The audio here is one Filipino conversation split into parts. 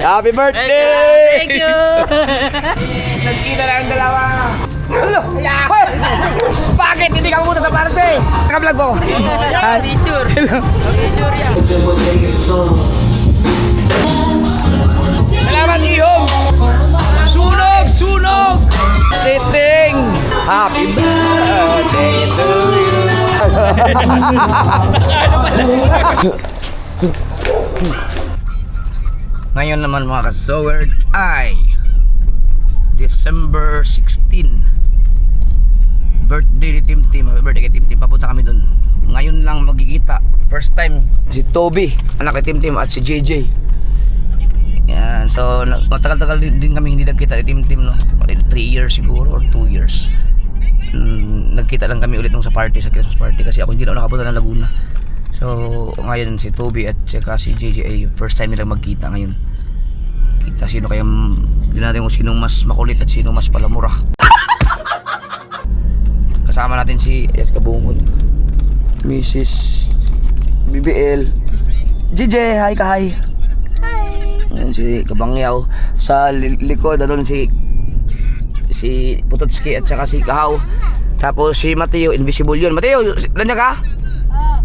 Happy birthday! Thank you! Nagkita na ang dalawa. Hello! Hoy! Bakit hindi ka pumunta sa party? Naka-vlog po. Picture! Picture yan! Salamat, Ihom! Sunog! Sunog! Sitting! Happy birthday to you! Ngayon naman mga ka-Sowerd ay December 16, birthday ni Tim Tim. Happy birthday kay Tim Tim. Papunta kami dun. Ngayon lang magkikita. First time si Toby, anak ni Tim Tim, at si JJ. Yan, so matagal-tagal din kami hindi nagkita ni Tim Tim, no? 3 years siguro or 2 years. Nagkita lang kami ulit nung sa party, sa Christmas party, kasi ako hindi na nakapunta ng Laguna. So ngayon si Toby at saka si JJ ay first time nilang magkita ngayon. Kita sino kaya, hindi natin kung sinong mas makulit at sino mas palamura. Kasama natin si Kabungod, Mrs. BBL, JJ, hi ka hi. Ayan si Kabangyaw. Sa likod doon si Putotski at saka si Kahaw. Tapos si Mateo, invisible yun. Mateo, nandiyan ka?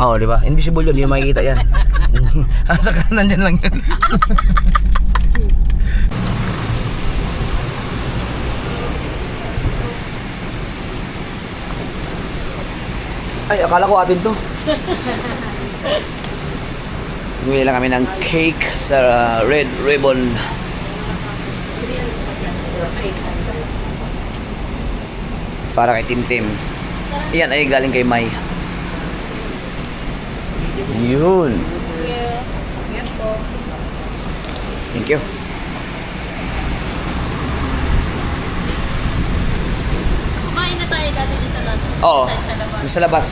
Oo, di ba? Invisible yun, hindi mo makikita yan. Asa ka, nandyan lang yun. Ay, akala ko atin to. Bumili lang kami ng cake sa Red Ribbon. Para kay Tim Tim. Yan ay galing kay May. Yun. Thank you. Kumain na tayo dati dito lang. Oo, Sa labas. sa labas.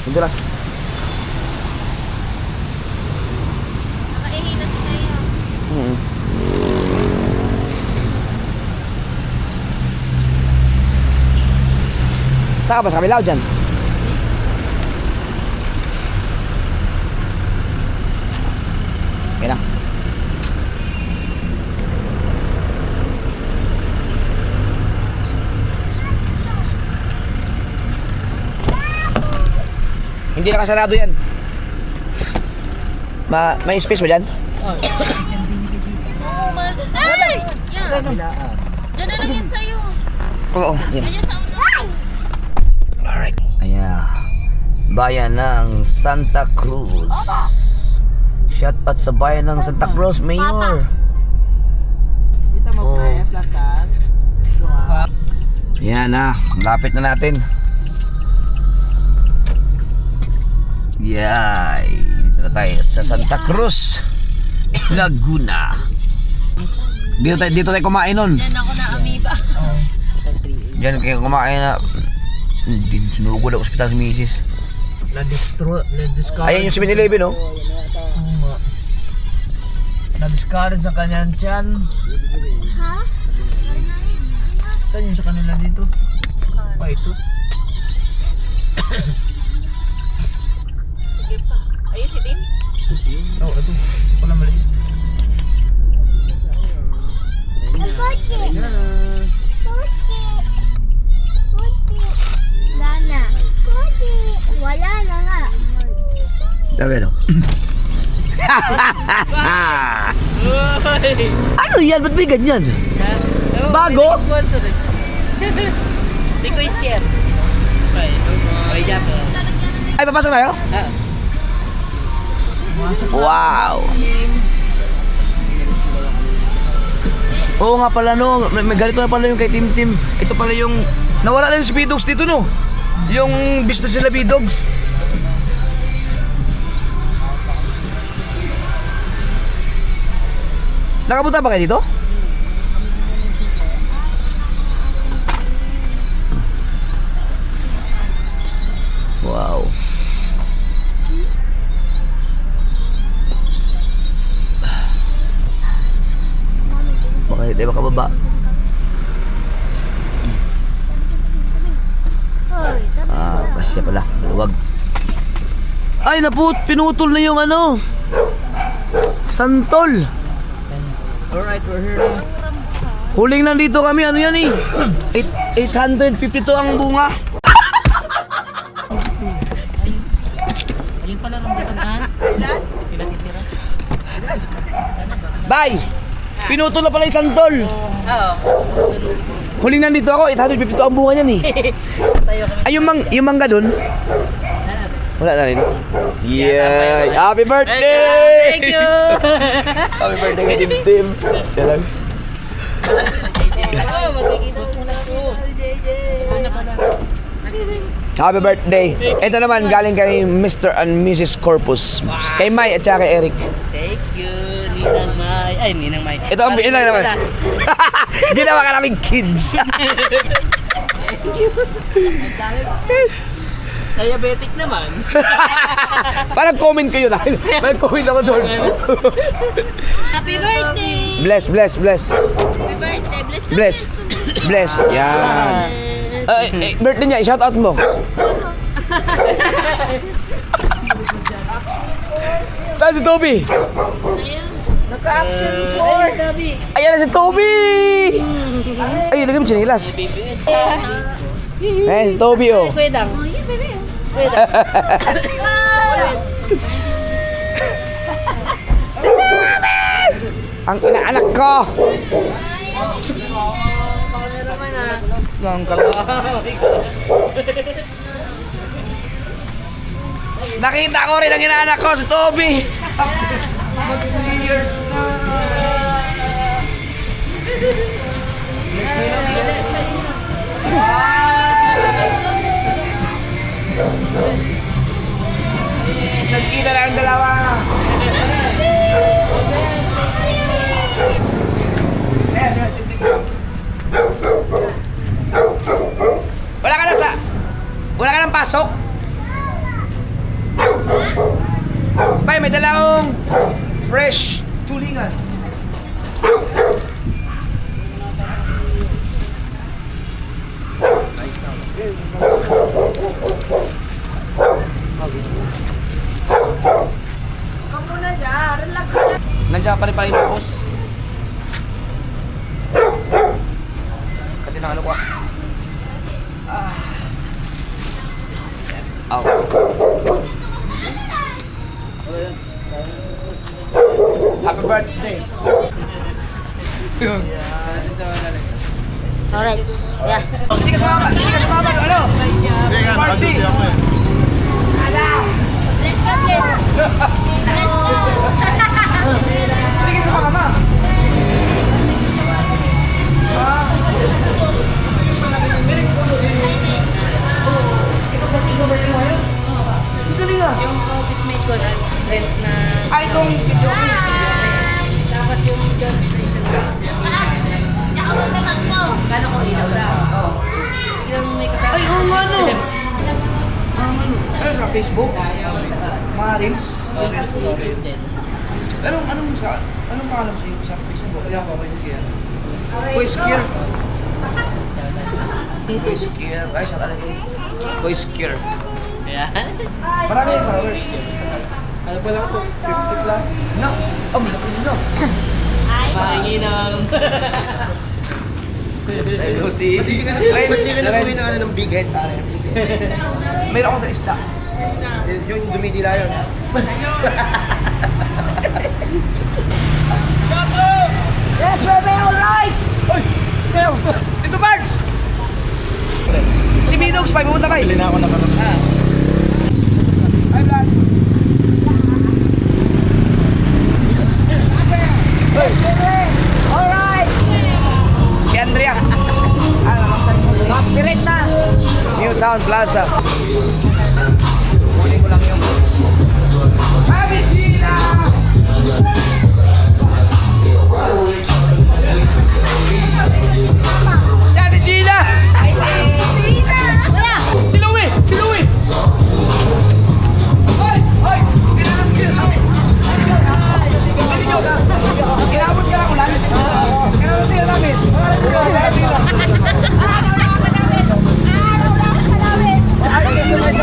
Dulas. Nakainitan din tayo. Saan ka ba? Sa kabilaw dyan? Okay na. Hindi nakasarado yan. May space ba dyan? Oo, ay! Yan. Diyan na lang yan sa'yo. Oo. Yan. Diyan sa ulo. Alright. Ayan. Bayan ng Santa Cruz. Shout out sa bayan ng Santa Cruz, Mayor. Kita mo kaya flash tan. Yan na. Lapit na natin. Yay. Dito na tayo sa Santa Cruz, Laguna. Dito tayo kumain nun. Yan ako na amoeba. Diyan kayo kumain na. Hindi, sinugod ang ospital si Mrs. Na-discard. Ayan yung 7-Eleven, no? Na-discard sa kanyang tiyan. Ha? Saan yung sa kanila dito? Pa ito. Sige pa. Ayun si Tim. Oo, ito. Ito pala mali. Wala na nga. Sabi, no? Ano yan? Ba't may ganyan? Bago? Hindi ko iskip. Ay, papasok tayo? Wow! Oo nga pala, no? May ganito na pala yung kay Tim Tim. Ito pala yung nawala na yung Speedogs dito, no? Yung business nila Speedogs. Nakapunta ba kayo dito? Wow. Baka hindi makababa. Gosh. Siya pala, maluwag. Ay, pinutol na yung ano. Santol. Alright, we're here now. Huling nandito kami, ano yan eh? 852 ang bunga. Ayun pala rambutan kan. Pinatitira. Bye! Pinutol na pala yung santol. Oo. Huling nandito ako, 852 ang bunga niyan eh. Tayo kami. Ay, yung mangga dun? Wala na rin. Yeah! Happy birthday! Thank you. Happy birthday kay Tim Tim. Yan lang. Oh, magkikita ko na po. Ano pala? Happy birthday. Ito naman, galing kay Mr. and Mrs. Corpus. Kay Mai at saka kay Eric. Thank you, Ninang Mai. Ay, Ninang Mai. Ito ang ilan naman. Ginawa ka namin kids. Thank you. Diabetic naman. Parang comment kayo na. Parang comment ako doon. Happy birthday. Bless, bless, bless. Happy birthday. Bless. Bless. Yan. Birthday niya, i-shout out mo. Saan si Toby? Naka-action 4. Ayan na si Toby! Ay, lagay mo chinilas. Ayan si Toby oh. Kuwedang. Ang inaanak ko! Ang Nakita ko rin ang inaanak ko si Toby! Nagkita na ang dalawa! Wala ka ng pasok? Bay, may dala akong fresh tulingan. Nandiyan pa rin pala yung boss. Kati ng ano ko. Yes. Oh. Happy birthday. Sorry. Yeah. Hindi ka sumama. Ano? Party. Let's go, please. Let's go. Hindi ka sumama. Yung office mate ko na rent na... Ay, itong video. Tapos yung job station sa Kala ko ilaw lang. Yung may kasama. Ay, oo nga no. Ano sa Facebook? Mga reels? YouTube din. Anong pangalan mo sa Facebook? Voice Gear. Voice Gear. Ay, sa talaga yun. Voice Gear. Yeah. Marami yung followers. Ano pa lang ito? 50 plus? No. Oh, malaki din no. Panginam. Ayun si Pwede ka na gawin ng ano ng big head, pare. Mayroon akong isda. Yung dumidila yun. Yes, baby, alright! Oy! Dito, Bards! Si Bidogs, pa, pumunta kayo. Bili na ako na parang. Hi, Vlad. Alright! Si Andrea. Spirit na! New Town Plaza. Kunin ko lang yung... Happy Gina! Si Ate Gina! Si Louie! Si Louie! Hoy! Hoy! Kinabot ka lang ulan? Kinabot ka namin? Ay,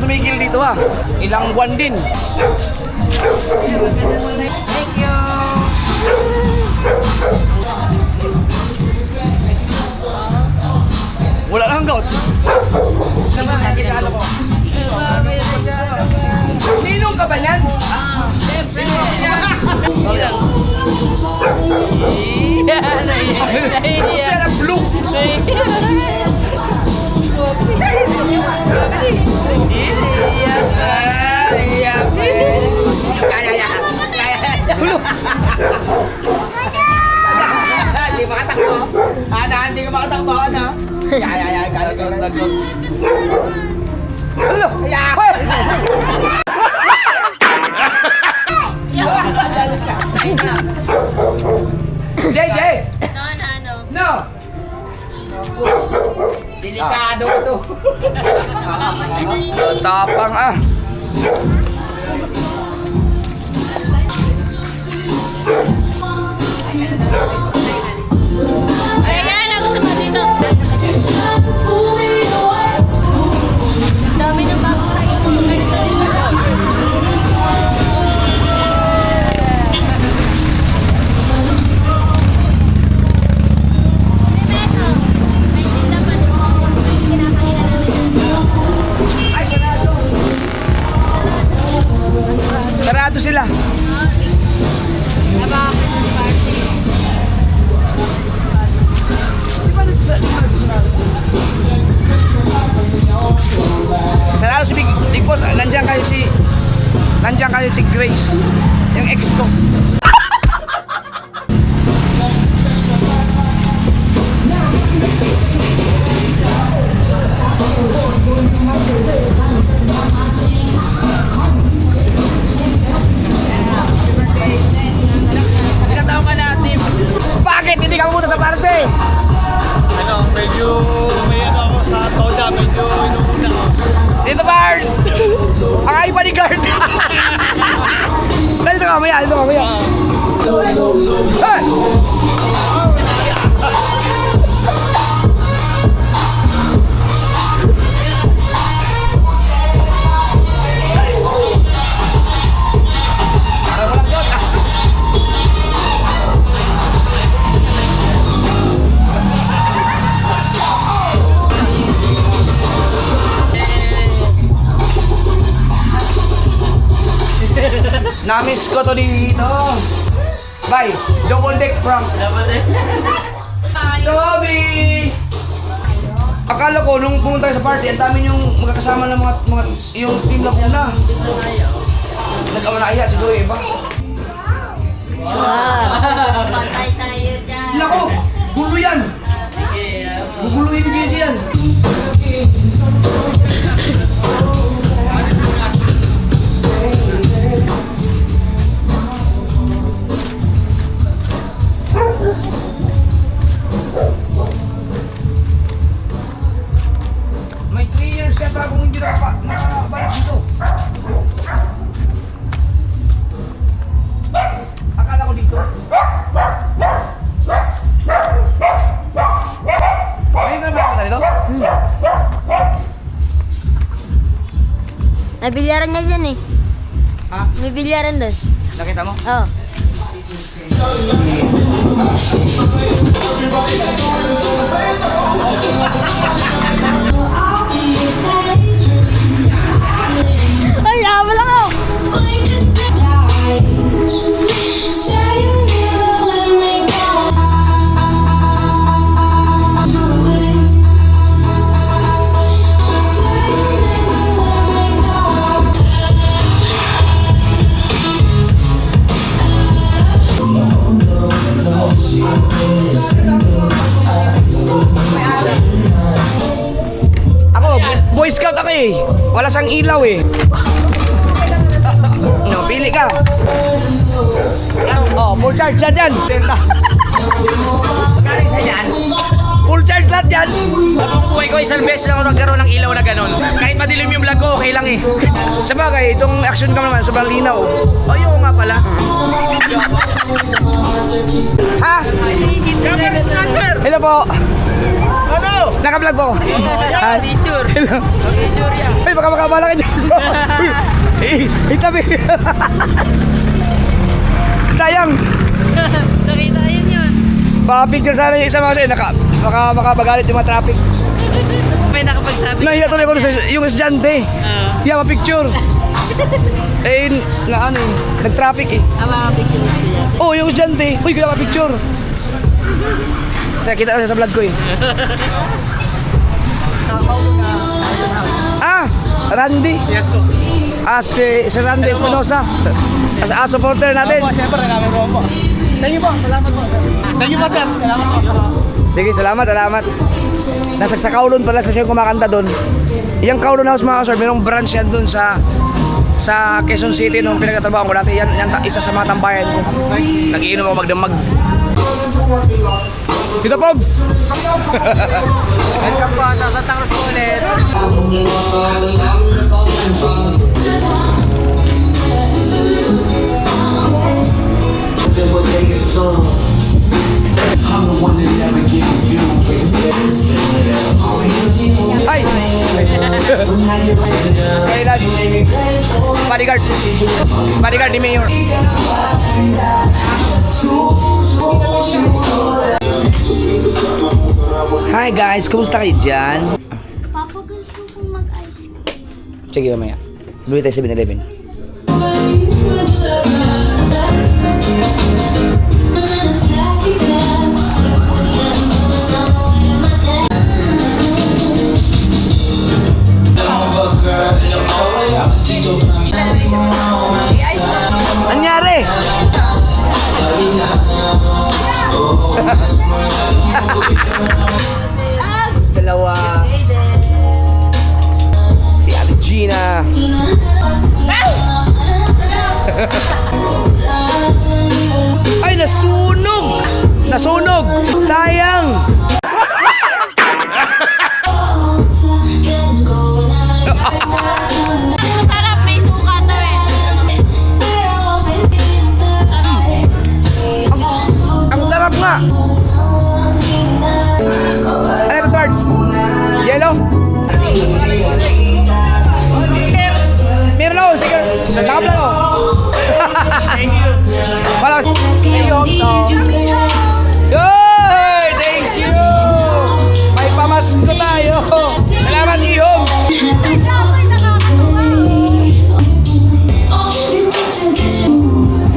tumigil dito ha. Ilang buwan din. Thank you. Wala lang gout. Ninong ka ba yan? Kasi na blue. Hindi makatakbo. Hindi ka makatakbo. Hello. JJ. No. Delikado ito. Tapang ah. Ayan, ako sa dito. Dami ng bagong kain. Yung ganito rin ba? Sarado sila. Sarado si Big Boss. Nandiyan kasi si Grace. Yung ex ko. Bakit hindi ka pumunta sa party? Medyo may ako sa toda, medyo inuuna ko. Dito, Bars! Ang ay bodyguard! Dito ka, maya. Hey! Namiss ko to dito. Bye. Double deck prank. Toby! Akala ko nung pumunta tayo sa party, ang dami yung magkakasama ng mga yung team Laguna. Nag-amanaya siguro yung iba. Patay tayo dyan. Nako! Gulo yan! Guguluhin ni JJ yan. May 3 years yata akong hindi nakabalik dito. Akala ko dito. Ayun ka ba ako na dito? May bilyaran niya dyan eh. Ha? May bilyaran doon. Nakita mo? Oo. Ay, yaman lang ako! Ako, Boy Scout ako eh. Wala siyang ilaw eh. No, pili ka. Oh, full charge lahat yan. Full charge lahat yan. Habang buhay ko, isang beses lang ako nagkaroon ng ilaw na gano'n. Kahit madilim yung vlog ko, okay lang eh. Sabagay, itong action cam naman, sobrang linaw. Ay, oo nga pala. Ha? Hello po. Ano? Naka-vlog po ako. Hi. Picture. Hello. Picture yan. Ay, baka makabala ka dyan. Tabi. Sayang. Nakita yun yun. Pa-picture sana yung isa mga kasi makabagalit yung mga traffic. May nakapagsabi. Nahiya tuloy ko sa yung estudyante. Yeah, ma-picture. Eh, na ano eh, nag-traffic eh. Mga picture yan. Oh, yung estudyante. Uy, kaya ma-picture. Kaya kita ko siya sa vlog ko eh. Randy. Yes po. Si Randy Espinosa. Supporter natin. Opo, siyempre, namin po. Thank you po, salamat po. Thank you po, sir. Salamat po. Sige, salamat. Nasa sa Kowloon pala sa siya kumakanta doon. Yung Kowloon House mga sir, mayroong branch yan doon sa Quezon City nung pinagtatrabaho ko dati. Yan isa sa mga tambayan ko. Nagiinom ako magdamag. Tito Pogs! Welcome po sa Santa Cruz po ulit. Ay! Kailan? Bodyguard ni Mayor. Hi guys, kumusta kayo dyan? Papa, gusto kong mag-ice cream. Sige mamaya. Bili tayo 7-Eleven. Anyari? Dalawa. Si Ate Gina. Ay, nasunog! Nasunog! Sayang! Sarap, may suka to eh. Ang sarap nga! Ano ito, Tarts? Yellow? Meron ako, sige. Nakaplan ako. Wala. Yoy! Thanks you! May pamasko tayo! Salamat, Ihom!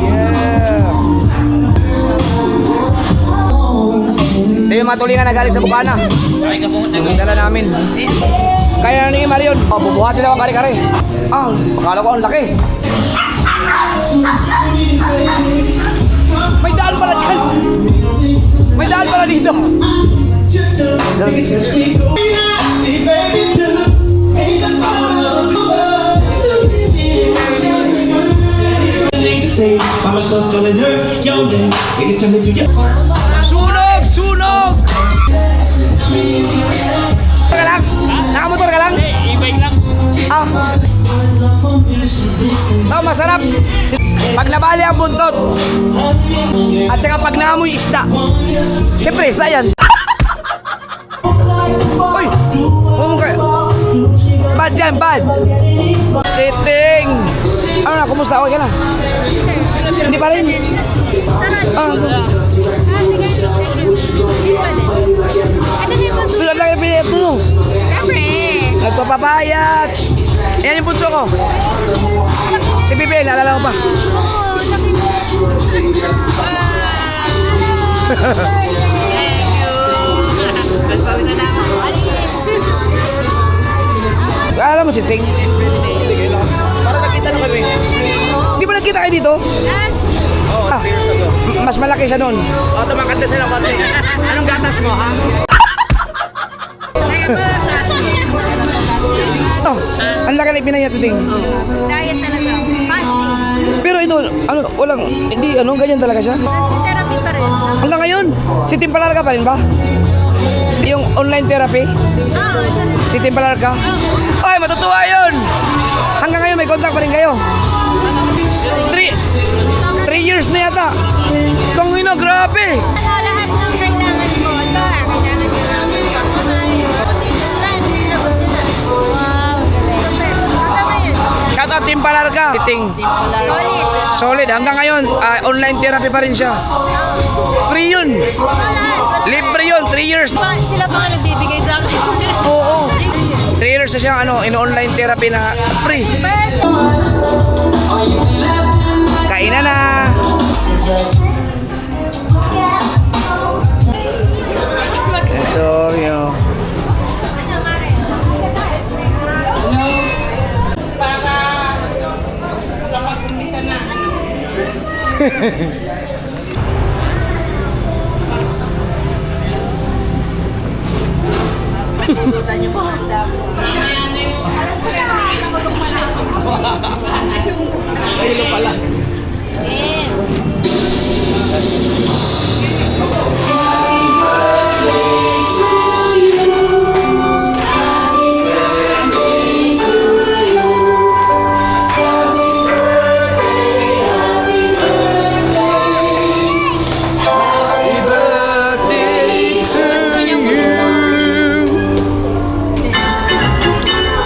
Yeah! Ito yung matulingan na galing sa Bukana. Dala namin. Kaya ni Marion, bubuhatin daw ang kare-kare. Akala ko ang laki. May daan pala dyan. May daan pala dito. Sunog! Sunog! Ka lang? Nakamotor ka lang? E-bike lang. Masarap. Pag nabali ang buntot at saka pag naamoy isda. Siyempre, isda yan. Uy! Huwag kayo. Bad yan, bad. Sitting. Ano na, kumusta? Okay ka na? Hindi pa rin. Tulad lang yung pinip mo. Nagpapapayat. Ayan yung punso ko. Si Pipi, naalala ko pa. Alam mo si Ting? Para nakita naman rin. Hindi ba nagkita kayo dito? Mas malaki siya noon. Tumakanta siya ng konti. Anong gatas mo, ha? Ang laki na ipinayat Ting. Diet talaga. Fasting. Pero ito, hindi, ganyan talaga siya. Therapy pa rin. Hanggang ngayon, si Tim Palarga pa rin ba? Yung online therapy? Si Tim Palarga? Ay, matutuwa yun! Hanggang ngayon, may contact pa rin kayo. 3 years na yata. Kung grabe! Lahat ng kailangan ko. Ito kailangan ko lang. rating? Solid. Solid. Hanggang ngayon, online therapy pa rin siya. Free yun. Libre yun, 3 years. Sila pa nga nagbibigay sa akin. Oo. 3 years na siya, in-online therapy na free. Kainan na. Ito yung...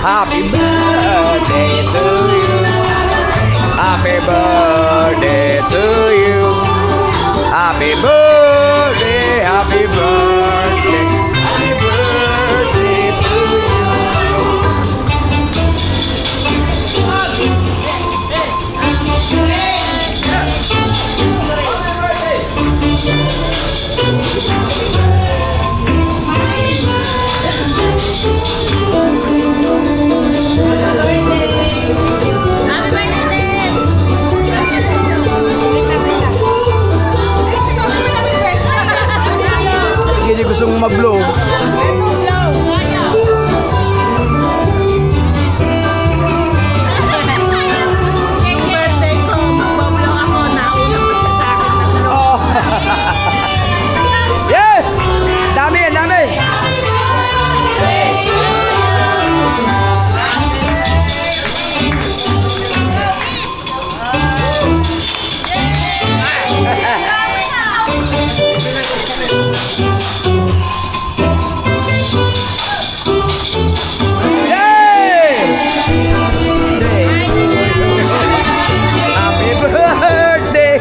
Happy birthday to you. Happy birthday to you. Happy birthday, happy birthday. Happy birthday to Sige, gusto mong mag-blow. Oh. Yeah! Dami yan, dami! Happy birthday!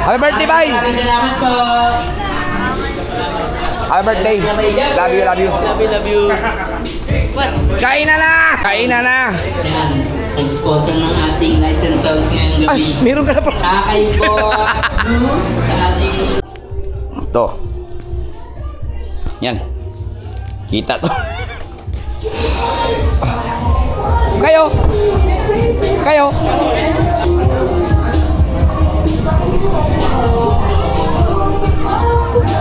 Happy birthday, bye! Salamat po. Happy birthday! Love you, love you. Love you. Kain na na! Kain na na! Yan, nag-sponsor ng ating lights and sounds ngayong gabi. Ay, meron ka na pa. Kakay po sa ating... To. Yan. Kita to. Kayo. Kayo.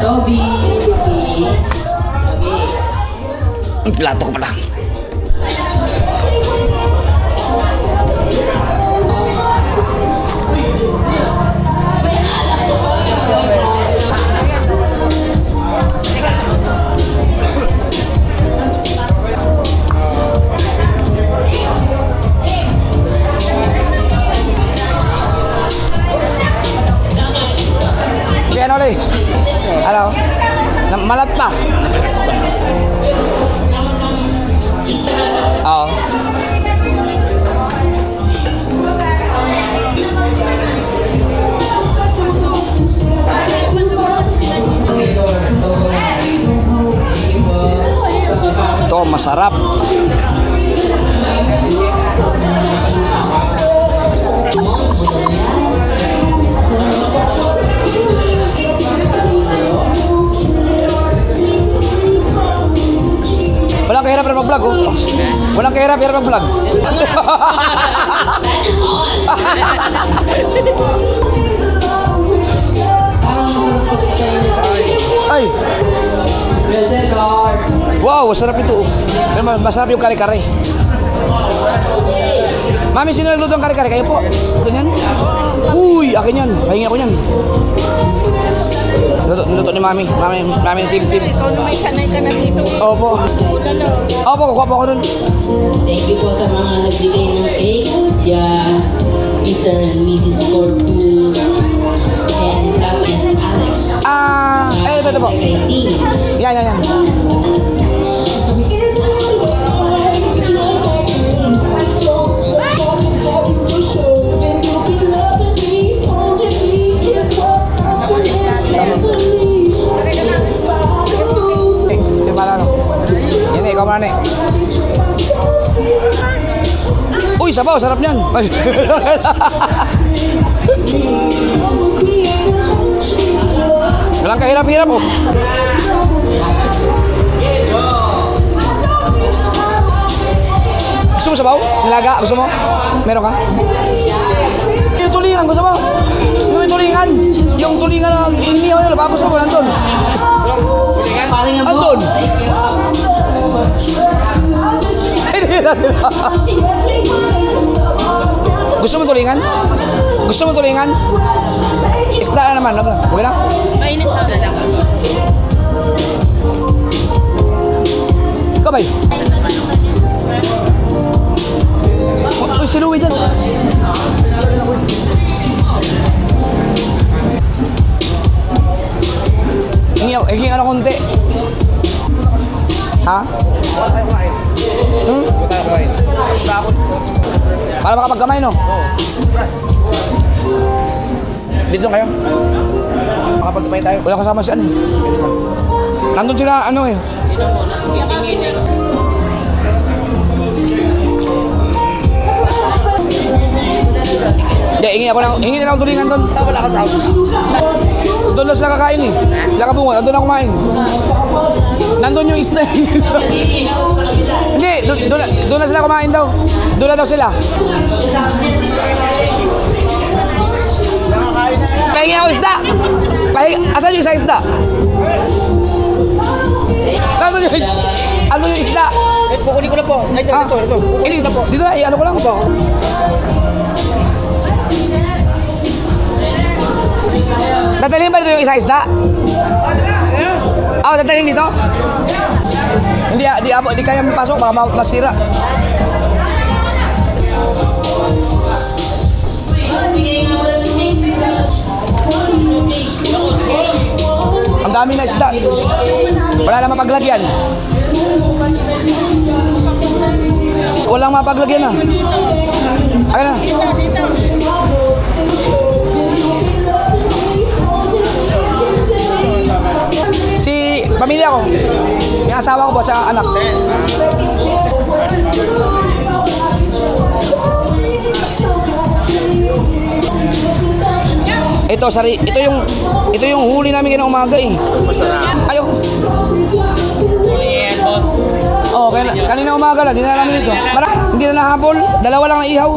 Toby. Toby. Ang plato ko pala. Sige, ano ulit? Ano? Malat pa. Oo. Ito, masarap. Walang kahirap na mag-vlog, oh. Walang kahirap mag-vlog. Ay! Wow, masarap ito. Masarap yung kare-kare. Mami, sino nagluto ng kare-kare? Kayo po? Ganyan? Uy, akin yan. Pahingi ako yan. Luto ni Mami. Mami ng Tim. Ikaw na may sanay ka na dito. Opo. Opo, kukuha po ako dun. Thank you po sa mga nagbigay ng cake. Yeah, Mr. and Mrs. Corpus and Cap and Alex. ito po. Kay Ting. Yan. Yung pala no. Yan ikaw man eh. Uy, sabaw, sarap niyan. Ay. Walang kahirap-hirap oh. Gusto mo sabaw? Nilaga? Gusto mo? Meron ka? Yung tulingan, gusto mo? Yung tulingan. Yung tulingan na inihaw nila. Baka gusto mo nandun. Andun. Gusto mo tulingan? Gusto mo tulingan? Isda na naman. Okay na? Mainit na lang. Kabay. Uy, si Louie dyan. Hingin ano konti. Ha? Para makapagkamay, no? Dito kayo? Makapagkamay tayo. Wala kasama si ano. Nandun sila, ano eh. Hindi, hingi na lang tulingan doon. Wala ka tao. Doon lang sila kakain eh. Sila kabungot, doon ako kumain. Nandun yung isda. Hindi, doon na sila kumain daw. Doon na daw sila. Pahingi ako isda. Asan yung isa isda? Nandun yung isda. Ano yung isda? Eh, kukunin ko na po. Ay, ito. Ini na po. Dito na, ano ko lang po. Dadalhin ba dito yung isa isda? Ah, dadalhin dito? Hindi kaya mapasok, baka masira. Ang dami na isda. Wala na mapaglagyan. Walang mapaglagyan na. Ayan na. Si pamilya ko. May asawa ko po sa anak. Ito yung huli namin kanina umaga eh. Ayo. Huli yan, boss. Oh, kanina umaga lang, dinala namin ito. Hindi na nahabol, dalawa lang na ihaw.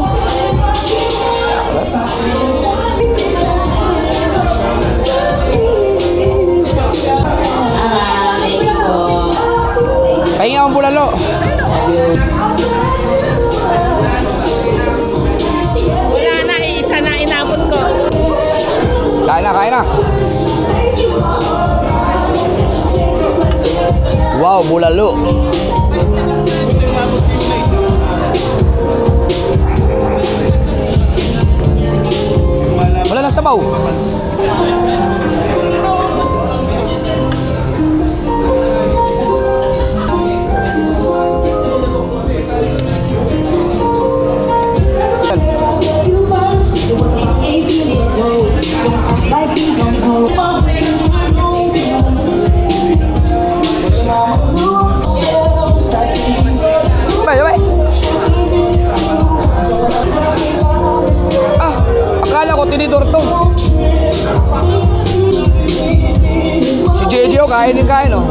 Pahinga akong bulalo. Wala na, isa na inabot ko. Kain na. Wow, bulalo. Wala na sabaw. Bye. Ah, akala ko tinidor to. Si JJ kain oh.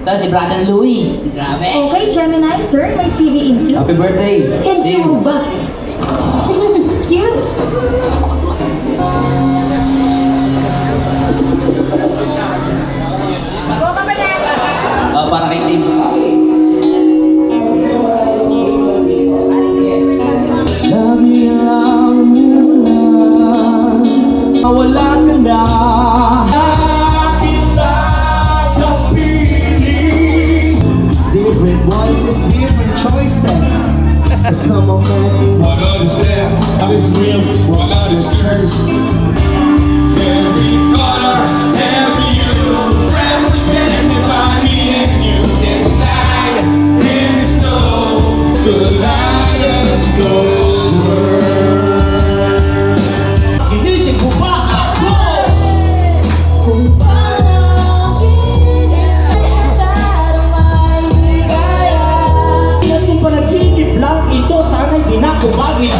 Tapos si Brother Louie. Grabe. Okay, Gemini, turn my CV into... Happy birthday! Into ba? Cute. Para kay Tim. Lagi ang ulan, mawala ka na. Kita ng piling. Different voices, different choices. Some of them. What understand? How is real? What understand? Every color, every hue, represented by me and you. Can stand in the snow. The light us go. Ginising ko ba ako? Kung Kung panaginip lang ito, sana'y di na kumagit.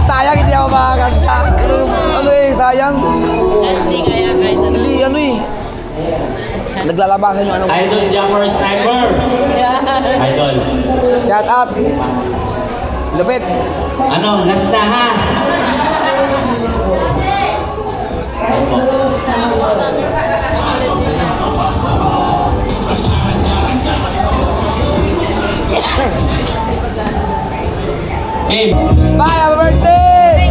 Sayang hindi ako makakanta. Ano eh, sayang. Hindi kaya kahit ano. Hindi, ano eh. Naglalabasan yung ano. Idol Jumper Sniper! Idol. Shout out. Lupit. Ano, last na ha? Hey! Bye, happy birthday!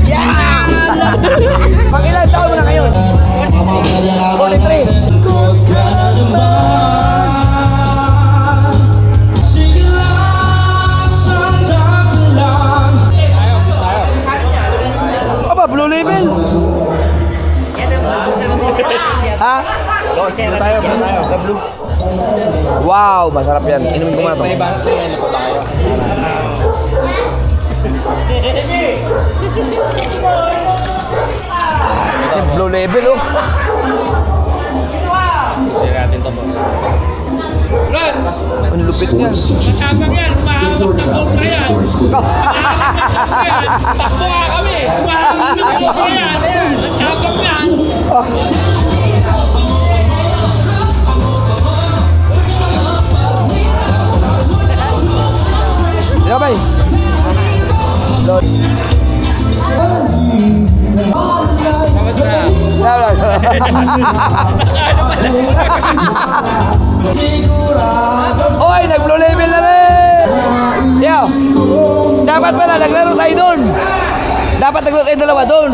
Yeah! Pang ilang taon mo na ngayon? 43. Aba, blue label. Ha? Tayo. The blue. Wow, masarap yan. Inumin ko muna to. Blue label, oh. Ang lupit niyan. Matapang yan, humahawak na cobra yan. Takbo nga kami. Humahawak na cobra yan. Matapang yan. Ikaw ba? Lord. Oy, nag-blue label na rin! Yo! Dapat pala, naglaro tayo doon! Dapat naglaro tayo dalawa doon!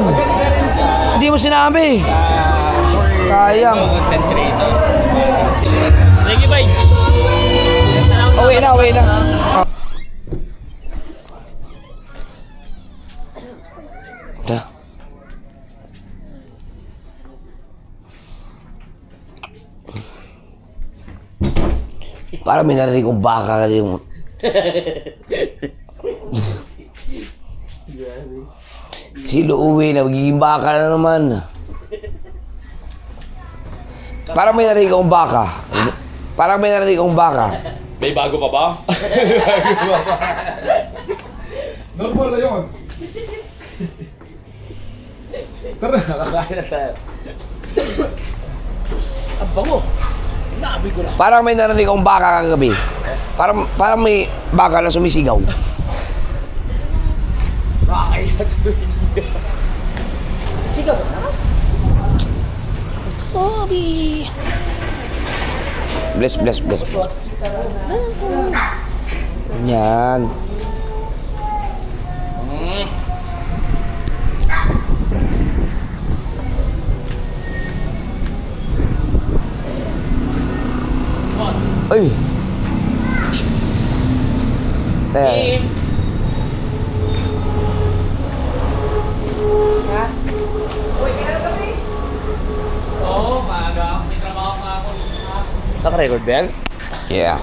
Hindi mo sinabi! Sayang! Content creator. Sige, bye. Uwi na, uwi na! Ta. Parang may narinig kong baka ka rin. Silo uwi na, magiging baka na naman. Parang may narinig kong baka. Parang may narinig kong baka. May bago pa ba? Normal na yun. Tara, nakakain na tayo. Ang bango. Naamoy ko na. Parang may narinig kong baka kagabi. Parang may baka na sumisigaw. Nakakaya tuloy. Sigaw na? Toby! Bless. Yan. Uy! Ayan. Oo, maaga. May trabaho pa ako. Naka-record ba yan? Yeah.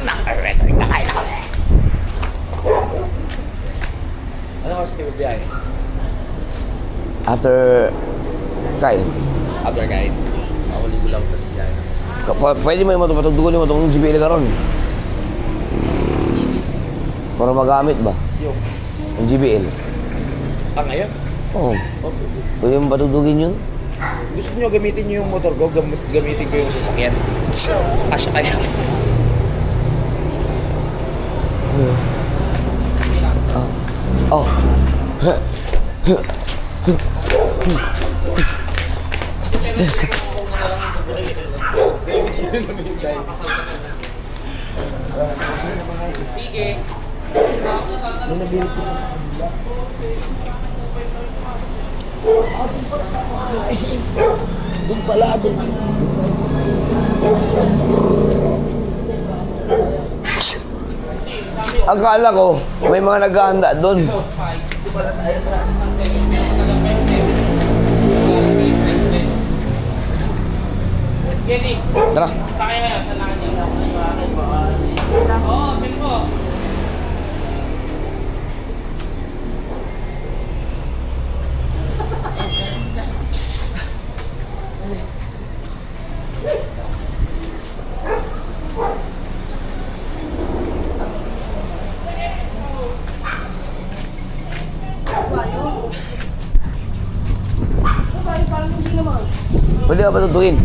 Naka-record na kayo na kami. Ano oras kayo biyahe? After kain. After kain. Ako ligo lang sa biyahe. Pwede mo naman ito, patugdugan mo itong GBL ka ron. Para magamit ba? Yung GBL. Ngayon? Oo. Pwede mo patugdugin yun? Gusto nyo gamitin nyo yung motor ko, gamitin ko yung sasakyan. Asya kaya. Oh. Akala ko, may mga naghahanda doon. Tara. Pwede ka patutugin?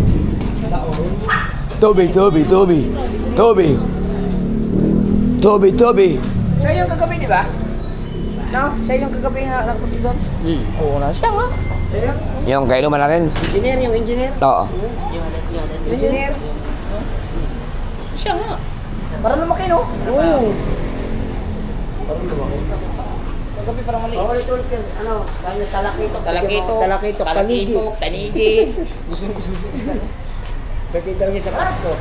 Toby. Siya yung kagabi, di ba? No? Siya yung kagabi na nakapunti doon? Oo na. Siya nga. Yung kainuman natin? Engineer, yung engineer. Oo. Engineer. Siya nga. Para lumaki, no? Oo. Kagabi parang mali. Oo, ito. Ano? Talakito. Tanigi. Gusto. Birthday daw niya sa Pasko.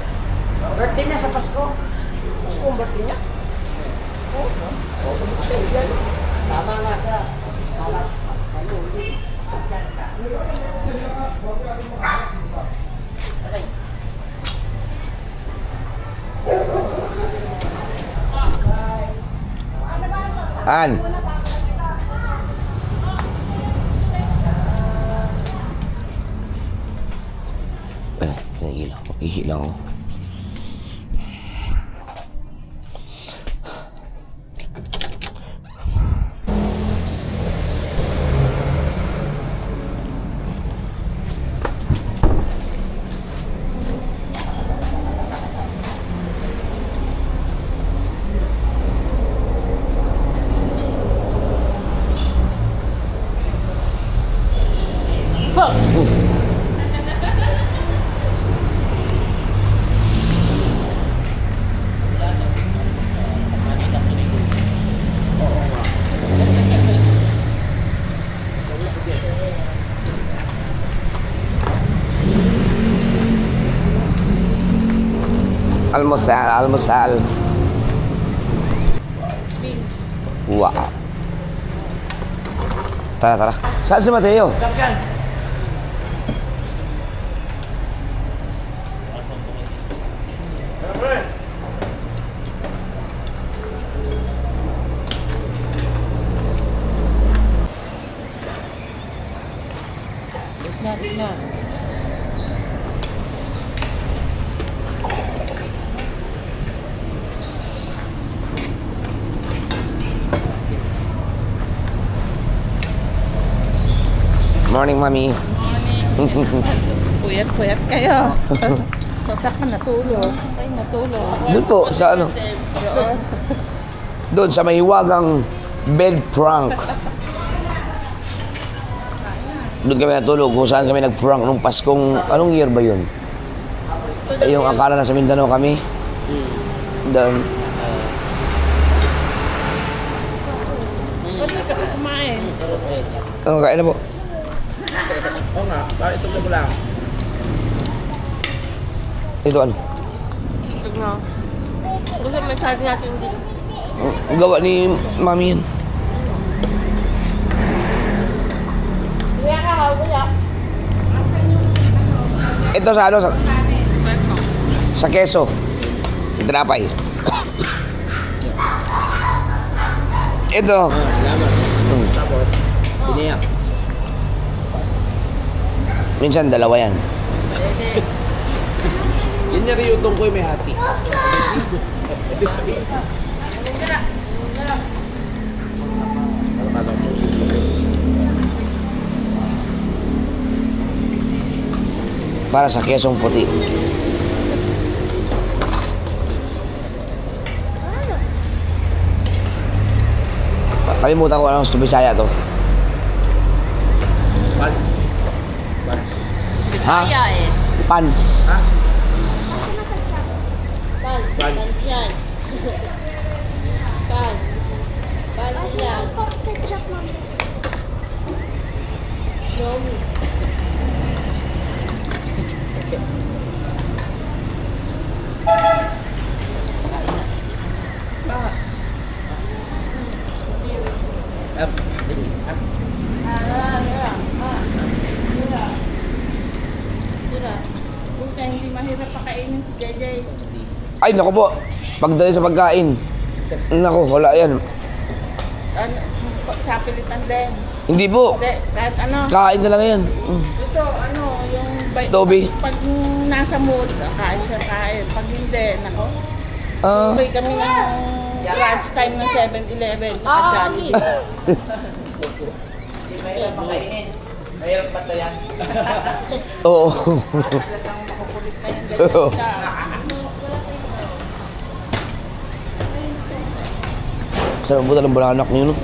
Birthday niya sa Pasko? Pasko ang birthday niya? Oo, no? Oo, sumuk siya. Tama nga siya. Tama. An. Ihi lang ako. Almusal. Wow. Tara. Saan si Mateo? Morning, Mami. Puyat kayo. Saan ka natulog? Ay, natulog. Doon po, sa ano? Doon, sa mahiwagang bed prank. Doon kami natulog kung saan kami nag-prank nung Paskong, anong year ba yun? Yung akala na sa Mindanao kami. Doon. Ba't na ka kumain? Kain na po. Oo nga, bakit ito mo lang? Ito ano? Tignan. Gusto may charge natin dito. Gawa ni Mami yan. Ito sa ano? Sa keso. Tinapay. Ito. Tapos, biniyak. Minsan dalawa yan. niya rin yung tungkoy may hati. Para sa kesong puti. Kalimutan ko anong sa Bisaya to. Pan. Ha? Kaya eh. Pan. Pans yan. Pans yan. Ketchup, mami. Yomi. Kung kaya hindi mahirap pakainin si JJ. Ay, naku po. Pagdali sa pagkain. Naku, wala yan. Ano, sa pilitan din. Hindi po. Hindi, kahit ano. Kain na lang yan. Ito, ano, yung... Stoby. Pag nasa mood, kain siya kain. Pag hindi, nako. Ah, Sabay kami ng lunch time ng 7-Eleven. Tsaka Jollibee. Mahirap pakainin. Mahirap batayan. oo. Talagang makukulit na yung ganyan ka. Sarap po ng bulanak niyo, no?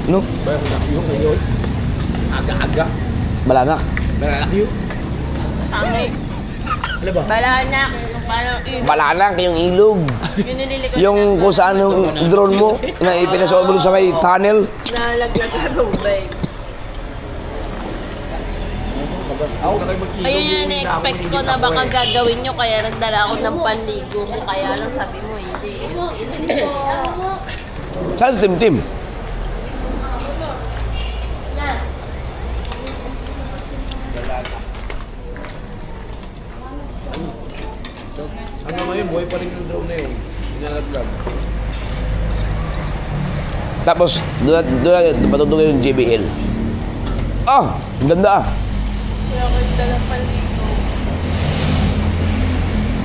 No? Balanak yung ngayon. Aga-aga. Balanak. Balanak yun. Kami. Ano ba? Balanak. Parang Balanak, yung ilog. yung nililikod Yung kung saan yung drone mo, na ipinasuot mo sa may tunnel. nalaglag na tubig. Ako na kayo mag-ilog. Ayun yung na-expect ko na baka gagawin nyo kaya nagdala ako ng panligo mo. Kaya lang sabi mo, hindi. Saan si Tim? Ano ngayon, buhay pa rin yung drone na yun. Inalaglag. Tapos, doon patutugay yung JBL. Ah! Ang ganda ah. Kaya ako nagdala ng panligo.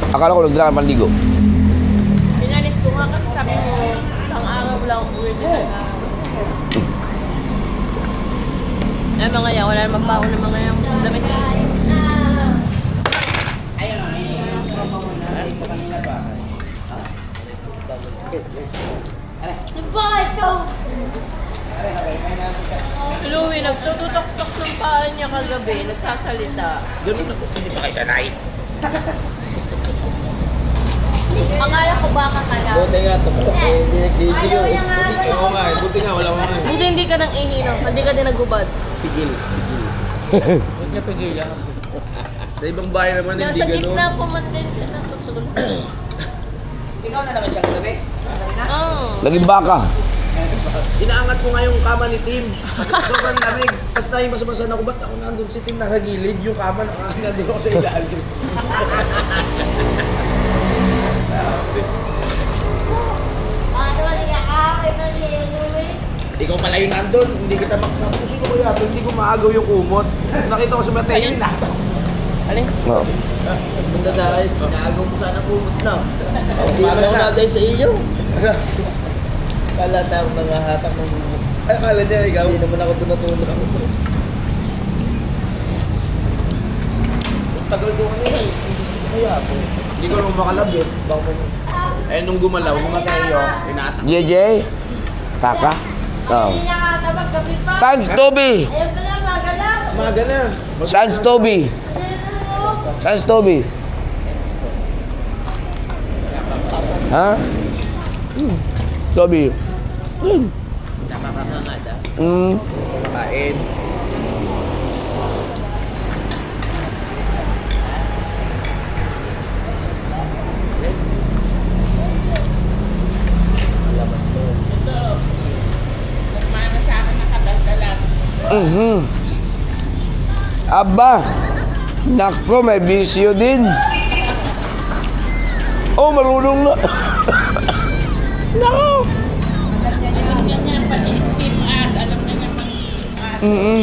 Akala ko nagdala ka panligo. Pinalis ko nga kasi sabi mo, isang araw lang uwi nila na. Ay mga yan, wala naman pa ako ng mga yung damit. Louie, nagtututok-tok ng paa niya kagabi, nagsasalita. Ganun ako. Hindi pa kayo sanay. Akala ko baka ka lang. Buti nga, tutok. Hindi nagsisigaw. Oo nga, buti nga, wala nga. Buti hindi ka nang ihino, hindi ka din nagubad. Pigil. Huwag niya pigil yan. Sa ibang bahay naman, hindi Nasa ganun. gitna po man din siya natutulog. Ikaw na naman siya kagabi. Oo. Naging baka. Inaangat ko nga yung kama ni Tim. Sobrang lamig. Tapos tayo basa-basa na ako, ba't ako nandun si Tim nakagilid? Yung kama nandun ako sa ilalim. Ikaw pala yung nandun, hindi kita makasama. Kung sino ko yato, hindi ko maagaw yung kumot. Nakita ko sa Mateo, yun na. Oo. Punta sa akin, naagaw mo sana kumot na. Hindi naman ako naday sa iyo. Kala tayo nangahatak ng kumot. Ay, kala niya, ikaw. Hindi naman ako tunatulog. Tagal ko kanina. Kaya po. Hindi ko naman makalabit. Eh, nung gumalaw, mga tayo, inatak. JJ? Kaka? Oo. Sans Toby! Maga na. Sans Toby! Sans Toby! Ha? Toby. Nakakangad ah. Kain. Mana sa akin nakadaldalan. Aba! Nakpo, may bisyo din. Oh, marunong na. Nako! Alam niya niya pati skip ad. Alam na niya pang skip ad. Mm-mm.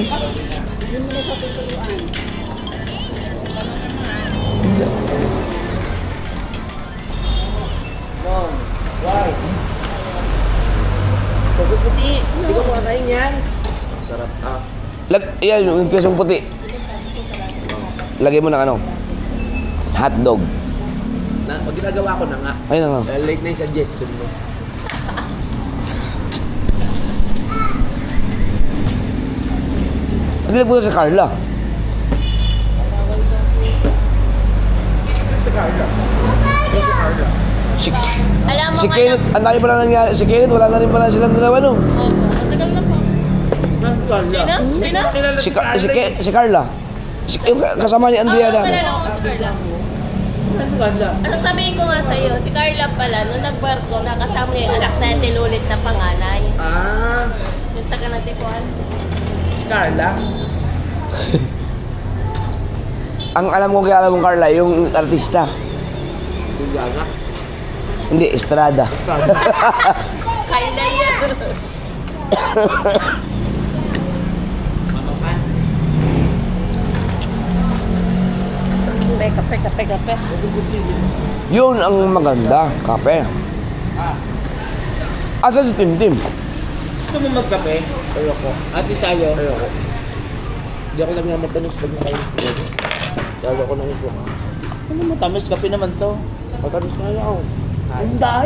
Yun mo na sa tutuluan. Puso puti. Hindi ko makakain yan. Sarap ah. Yan, yung kesong puti. Lagay mo ng ano? Hotdog. Ginagawa ko na nga. Ayun na nga. Late na yung suggestion mo. Hindi nagpunta si Carla. Si, Alam mo si nga Kenneth, ang dami pala nangyari. Si Kenneth, wala na rin pala silang dalawa, no? Opo, matagal na po. Sino? Si Carla. Yung kasama ni Andrea Oo, na. kilala ko si Carla. Ano sabihin ko nga sa'yo, si Carla pala, nung nagbarko, nakasama niya yung anak natin ulit na panganay. Ah, Yung taga na Tipuan. Carla. Ang alam ko kaya alam mong Carla, yung artista. Yung gaga. Hindi, Estrada. Kaya na yan. Kape. Yun ang maganda, kape. Asa si Tim? Gusto mo magkape? Ayoko. Ati tayo? Ayoko. Hindi ako lang matamis pag nakain. Lalo ko nang ito. Ano matamis? Kape naman to. Matamis na ako. Hindi.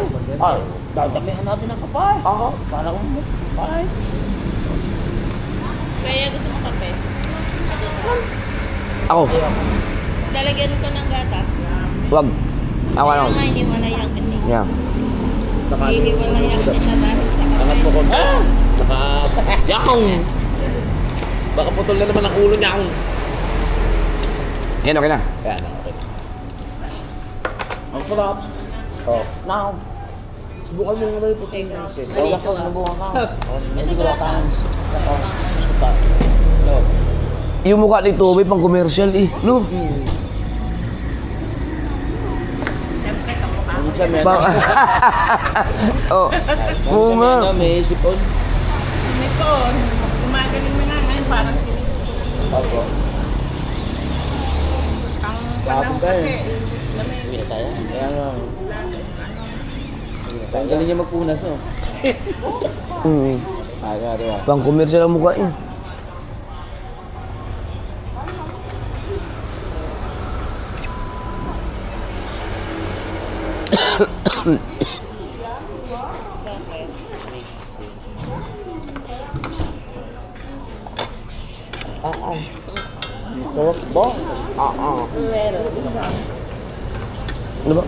Dadamihan natin ang kapay. Aha. Para kung kapay. Kaya gusto mo kape? Ako. Lalagyan ko ng gatas. Wag. Ako ano. Kaya nga, hiniwalay ang kinig. Yeah. Hihiwalay ang kita dahil sa Angat kape. mo ko. Yakong! Baka putol na naman ang ulo niya. Yan, okay na. Yan, okay. Ang sarap. Oh. Now. Subukan mo naman yung puting. Kaya ko, subukan ka. Hindi ko lang gusto pa. No. Yung mukha ni Toby pang commercial eh. No? Minsan meron. Oh. Oo nga. May sipon. Ito, gumagaling mo na ngayon parang Opo. ang Gabon ka eh. lamay. Uwi na tayo. Kaya nga. Ang galing niya magpunas oh. Aga, diba? Pang commercial ang mukha eh. Sarap ba? Meron. Ano ba?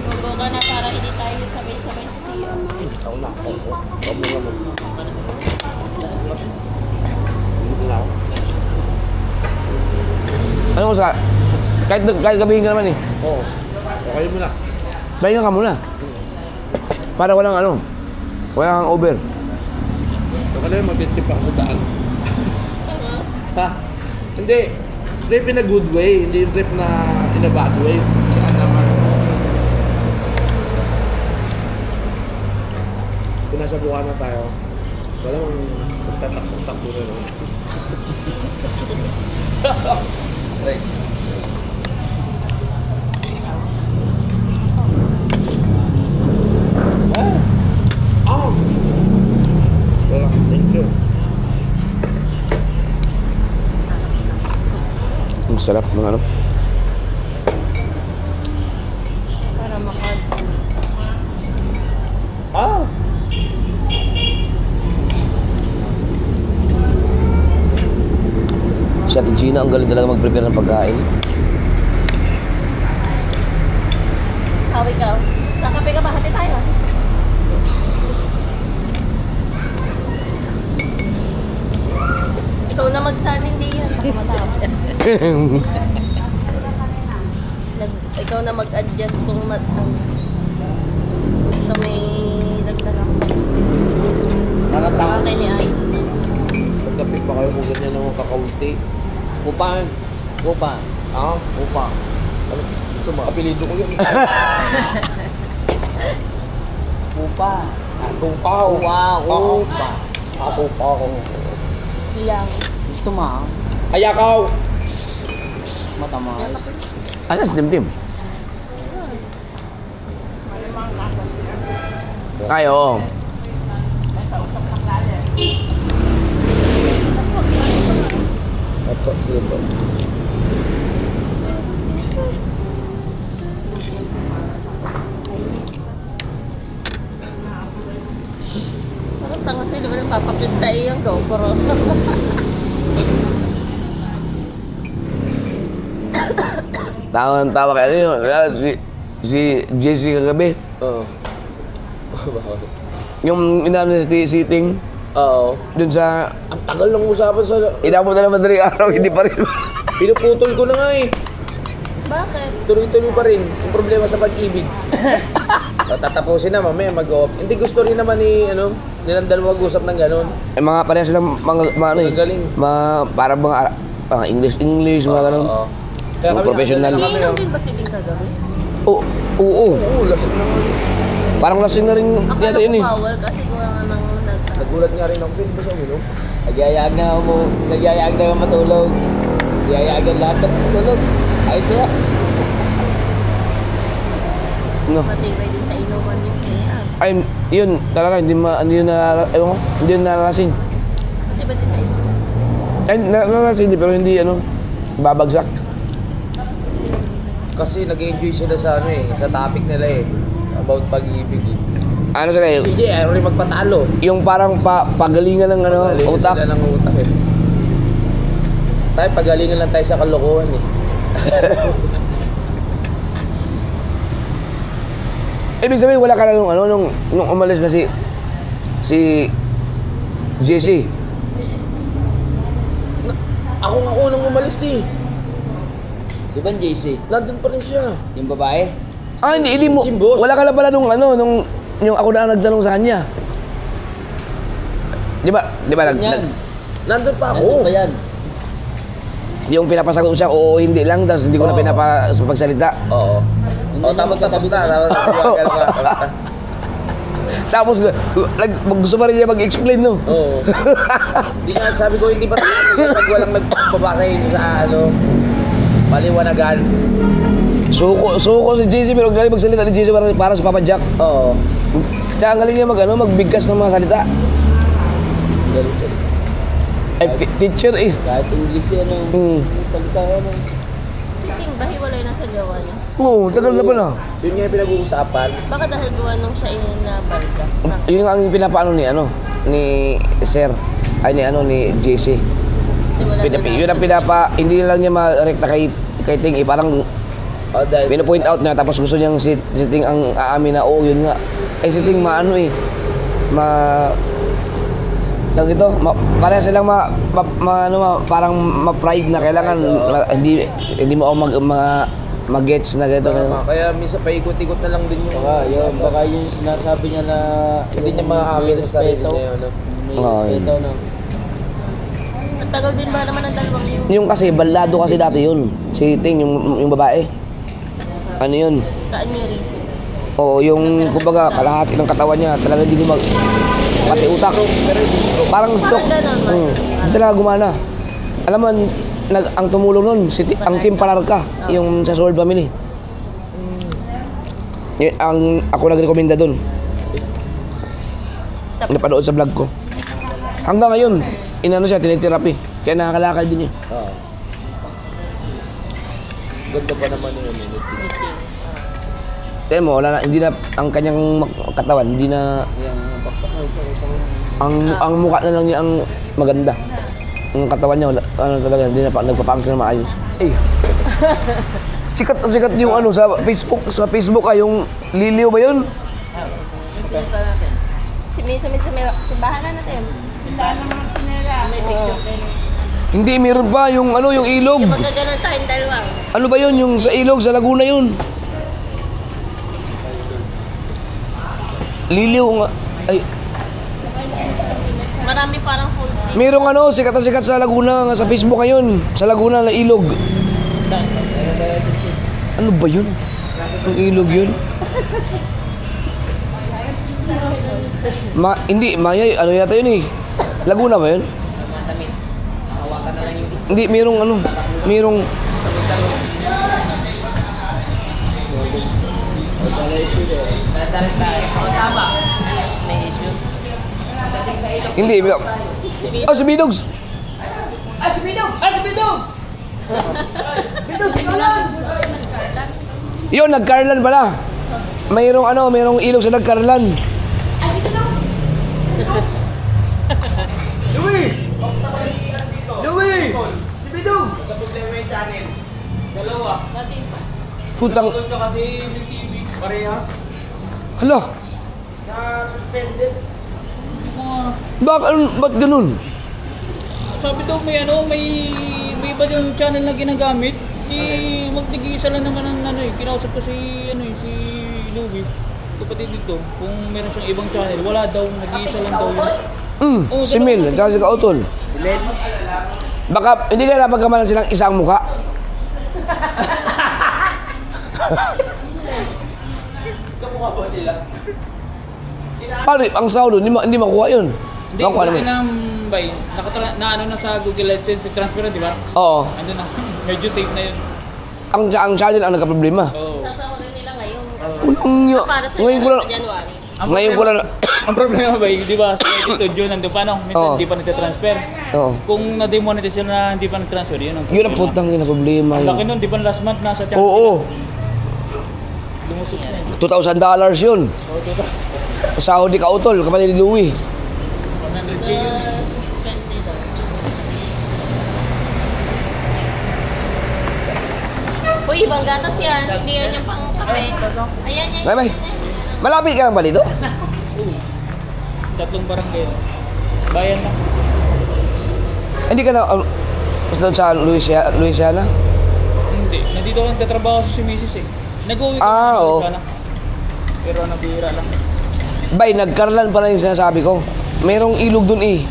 Gugo ka na para hindi tayo sabay-sabay sa siyo. Ako na. Huwag mo naman. Hindi na ako. Ano ko sa... Kahit gabihin ka naman eh. Oo. Okay mo na. Pahinga ka muna. Para walang ano. Walang over. Baka na yung mag-tip ako sa daan. Ha? Hindi. Trip in a good way. Hindi yung trip na in a bad way. Kaya naman. Kung nasa buka na tayo, wala mong magtatak-takbo na lang. Right. Wala, thank you. Ang sarap ng ano. Para makad. Si Ate Gina, ang galing talaga mag-prepare ng pagkain. How ikaw? Nakape ka ba? Hati tayo. Ikaw na magsanin di yan. Baka matapos. Ikaw na mag-adjust kung gusto may dagdag ako. Akin ni Ice. Nagkape pa kayo kung ganyan naman kakaunti. Upa. Upa. Ah? Upa. Ano? Gusto mo? Apelido ko yun. Upa. Upa. Upa. Upa. Islang. Gusto mo? Ayakaw. Ano si Timtim? Ay, oo. Opo, sige po. Parang tanga sila wala papapit sa iyong GoPro. Tawa kayo yun. Si JC kagabi. Oo. Yung inano si Ting. Oo. Dun sa... Ang tagal ng usapan sa... Inabot na naman 3 araw, hindi pa rin. Pinuputol ko na nga eh. Bakit? Tuloy-tuloy pa rin. Yung problema sa pag-ibig. Tatapusin na mamaya mag-off. Hindi gusto rin naman ni nilang dalawa mag-usap ng gano'n. Eh, mga pareha silang mga ano eh. Magaling. Parang mga English, mga ganun. Oo. Kaya kami Professional. nakakilala kami, Iinom din ba si Bing kagabi? Oo. Oo, lasing naman. Parang lasing na rin Akala yata yun ko eh. bawal kasi gawa nga ng Nagulat nga rin ako. Pwede ba siya uminom? Nagyayag na ako matulog. Nagyayagan lahat na matulog. Ayos na. No. matibay din sa inuman yung kaya. Ay, yun, talaga, hindi yun nalalasing. Matibay din sa inuman. Ay, nalalasing, pero hindi, babagsak. Kasi nag-enjoy sila sa sa topic nila eh. About pag-ibig eh. Ano sila eh, CJ, ayaw rin magpatalo. yung parang pagalingan ng Pagalingan utak. sila ng utak eh. Tayo, pagalingan lang tayo sa kalokohan eh. Ibig sabihin, wala ka na nung umalis na si JC. Ako nga unang umalis eh. Si Ban JC, Nandun pa rin siya. yung babae. Ah, hindi mo. Yung boss. Wala ka na pala yung ako na nagtanong sa kanya. Di ba? Nandun pa Nandun ako. pa yan. Yung pinapasagot ko siya, oo, hindi lang, tapos hindi ko na pinapagsalita. Oo. Hindi Oh, na tapos na. magkatabi- Tapos, gusto pa rin niya mag-explain, no? Oo. Hindi nga, sabi ko, hindi pa tapos pag walang nagpapabasa yun sa paliwanagan. Suko si JC, pero galing magsalita ni JC para sa Papa Jack. Oo. Tsaka ang galing niya magbigkas ng mga salita. Ay, teacher eh. Kahit English yan ang salita ka Si Ting ba hiwalay na sa gawa niya? Oo, tagal na pala. Yun nga yung pinag-uusapan. Baka dahil gawa nung siya inabalda. Yun nga ang pinapaano ni Sir, ay ni JC. Yun ang hindi lang niya ma-rekta kay Ting eh, parang Dahil pinapoint out niya, tapos gusto niyang si Ting ang aamin na, oo, yun nga. Eh si Ting pareha silang parang ma-pride na kailangan hindi mo ako mag-gets na ganito. Kaya minsan paikot-ikot na lang din yung... baka yung sinasabi niya na Hindi niya makakakita sa sarili niya yun. may Oo, respeto na. Ang tagal din ba naman ang dalawang yun? Yung kasi, balado kasi dati yun. Si Ting, yung babae. Ano yun? Kaan niya reason? Oo, yung kumbaga kalahati ng katawan niya, talaga hindi ko pati utak. Parang stroke. Parang ganun, Hindi talaga gumana. Alam mo, ang tumulong nun, ang Team Palarca, yung sa Sword Family. Ako nagrekomenda dun. Napanood sa vlog ko. Hanggang ngayon, tinitherapy. Kaya nakakalakad din niya. Oo. Ganda pa naman yun. Tignan mo, hindi na, ang kanyang katawan, hindi na, Yung baksak na isa. ang mukha na lang niya ang maganda. Ang katawan niya, talaga, hindi na nagpapansin na maayos. Sikat na sikat yung sa Facebook, yung Liliw ba yun? Simbahan na natin. Simbahan na mga pinira. May picture din. Hindi, meron pa yung yung ilog. Yung magkaganon tayong dalawa. Ano ba yun? Yung sa ilog, sa Laguna yun. Liliw nga. Ay, Marami parang falls dito. merong sikat na sikat sa Laguna, sa Facebook ngayon. Sa Laguna na ilog. Ano ba yun? Yung ilog yun? Hindi, Maya, yata yun eh. Laguna ba yun? Hindi, merong Tatalas tayo. O, tama. May issue. Dating sa ilong. Hindi, oh, si Bidogs. Yun, nagkarlan pala. Mayroong ilog sa nagkarlan. Putang. Hala. Ba't ganun? Sabi daw may iba yung channel na ginagamit. Mag-nag-iisa lang naman ang kinausap ko si Louie. Kapatid dito, kung meron siyang ibang channel, wala daw, nag-iisa lang daw yun. Si Mil, at saka si Kautol. Si Mel. Baka, hindi kaya napagkamalan silang isang muka. Kamukha ba sila? Paano, ang sound doon, hindi makuha yun. Hindi, Makuha wala naman. tinambay. Na ano na sa Google AdSense, transfer di ba? Oo. Ano na, medyo safe na yun. Ang channel ang nagka-problema. Oo. Sasawarin nila ngayon. Para sa Ngayon ko lang, January. ngayon ko lang, Ang problema ba, di ba, sa edit studio, nandun pa, no? Minsan Oo. hindi pa nagtatransfer. oo. Kung na-demonetize na hindi pa nag-transfer, yun ang Yun ang putang yun ang problema Ang laki yun. nun, di ba last month nasa channel Oo, Lumusot na yun. $2,000 yun. Sahod ni Kautol, kapatid ni Louie. 100K yun. Suspended. Uy, ibang gatas yan. Hindi yan yung pang kape. Ayan yan. Bye-bye. Malapit ka lang ba dito? 3 barangay. Bayan na. Hindi ka na, doon sa Louisiana? Hindi. Nandito ako nagtatrabaho sa si Mrs. eh. Nag-uwi ko Ah, oo. sana. Pero nabihira lang. Bay, nagkarlan pala yung sinasabi ko. Merong ilog dun eh.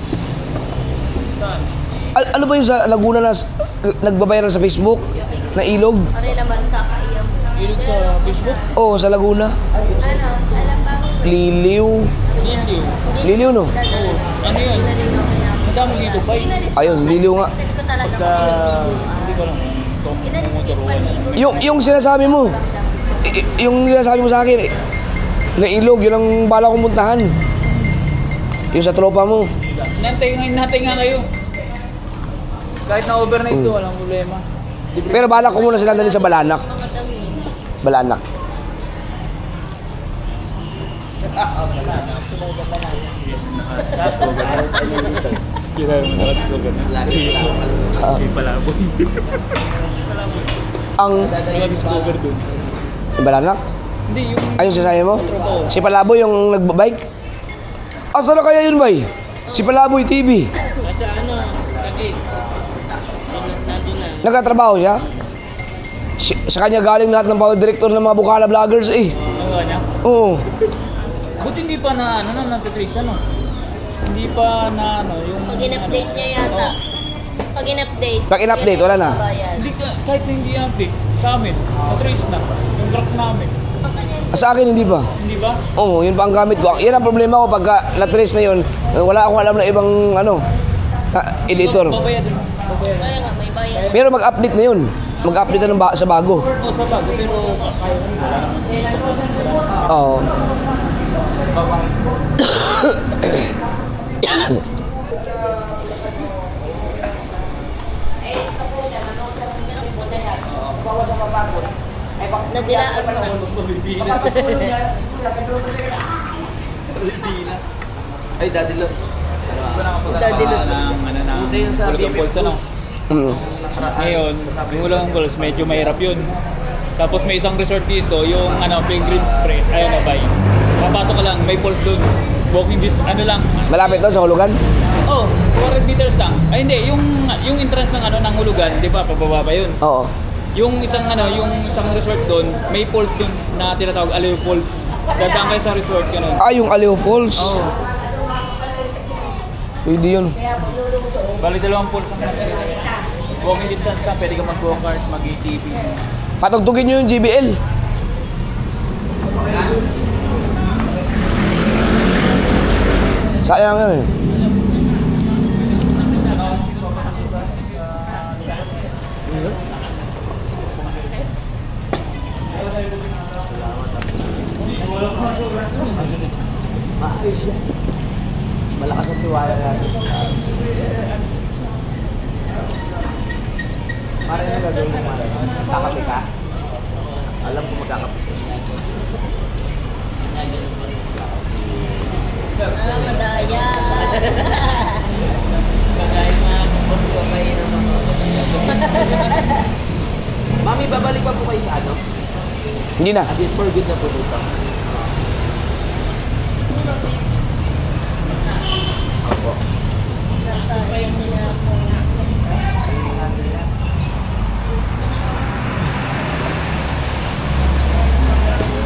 Saan? Ano ba yung sa Laguna na nagbabayaran sa Facebook? Na ilog? Ano naman kakaiyam. Ilog sa Facebook? Oo, sa Laguna. Alam ba? Liliw. Liliw. Liliw no? Ano yun? Madami dito pa eh. Ayun, liliw nga. Ko talaga. Pagka, hindi ko lang. Motor Yung sinasabi mo. Yung sinasabi mo sa akin, na ilog, yun ang bala kong puntahan. Yung sa tropa mo. Natay nga kayo. Kahit na overnight to, walang problema. Pero bala ko muna sila dali sa Balanak. Balanak. Hindi tayo mag-discover na. Hindi palabon. Ang Mag-discover dun. Balanak? Hindi, yung Ayun sinasabi mo? Si Palaboy yung nagbabike? Asa na kaya yun, bay? Si Palaboy TV. Kasi ano, lagi. Nandun na. Nagkatrabaho siya? Sa kanya galing lahat ng power director ng mga Bukala vloggers eh. ano niya. Oo. Buti hindi pa na, natitrace ano. Hindi pa na, yung... Pag in-update niya yata. Pag in-update. Pag in-update, wala na. Hindi kahit na hindi update, sa amin, na-trace na. Yung truck namin. Sa akin hindi pa. Hindi ba? Oo, yun pa ang gamit ko. Yan ang problema ko pagka na-trace na yun. Wala akong alam na ibang editor. Babayad din. Babayad. Kaya nga, may bayad. Pero mag-update na yun. Mag-update na sa bago. Oo, sa bago, pero kaya mo wala naman. Oo. Nabilaan mo na. Ay, Daddy Los. Daddy Los. Buti yung sa BMF ano. Mm. Ngayon, yung ulang balls, medyo mahirap yun. Tapos may isang resort dito, yung Pilgrim Spray, ayun na bay. Papasok ka lang, may pulse doon. Walking distance, Malapit doon sa hulugan? Oh, 400 meters lang. Ay hindi, yung entrance ng hulugan, di ba, pababa pa yun. Oo. Yung isang resort doon, may pulse doon na tinatawag Aliw Pulse. Dadaan kayo sa resort, gano'n. Ah, yung Aliw Falls. Oo. Pwede yun. Bali 2 pulse ang walking distance ka, pwede ka mag-go-kart, mag-ATV. Patugtugin nyo yung JBL. Sayang yun eh. Maayos yan. Malakas ang tiwala natin. Para na gagawin mo, Mara. Kakape ka? Alam ko magkakape. Madaya. Guys, mga kapatid ko kayo ng mga Mami, babalik pa po kayo sa ano? Hindi na. At for good na po dito. Opo.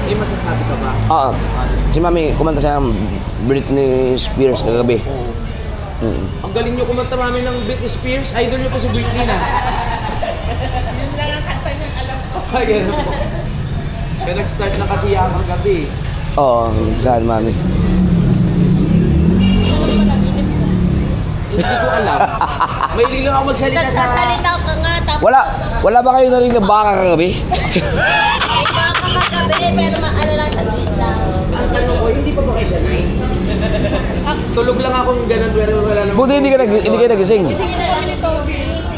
May masasabi ka ba? Oo. Si Mami, kumanta siya ng Britney Spears kagabi. Ang galing nyo kumanta Mami ng Britney Spears. Idol nyo po si Britney na. Yun lang ang kanta niyang alam ko. Ay, gano'n po. Kaya nag-start na kasi yan ang gabi. Oo, saan Mami? Hindi ko alam. May lilo ako magsalita sa... Nagsasalita ka nga, tapos Wala ba kayo narinig na baka kagabi? may baka kagabi, pero ano lang, saglit lang. Ang tanong ko, hindi pa ba kayo sanay? Tulog lang akong ganun, pero wala naman. Buti hindi kayo nagising. Sige na lang ito.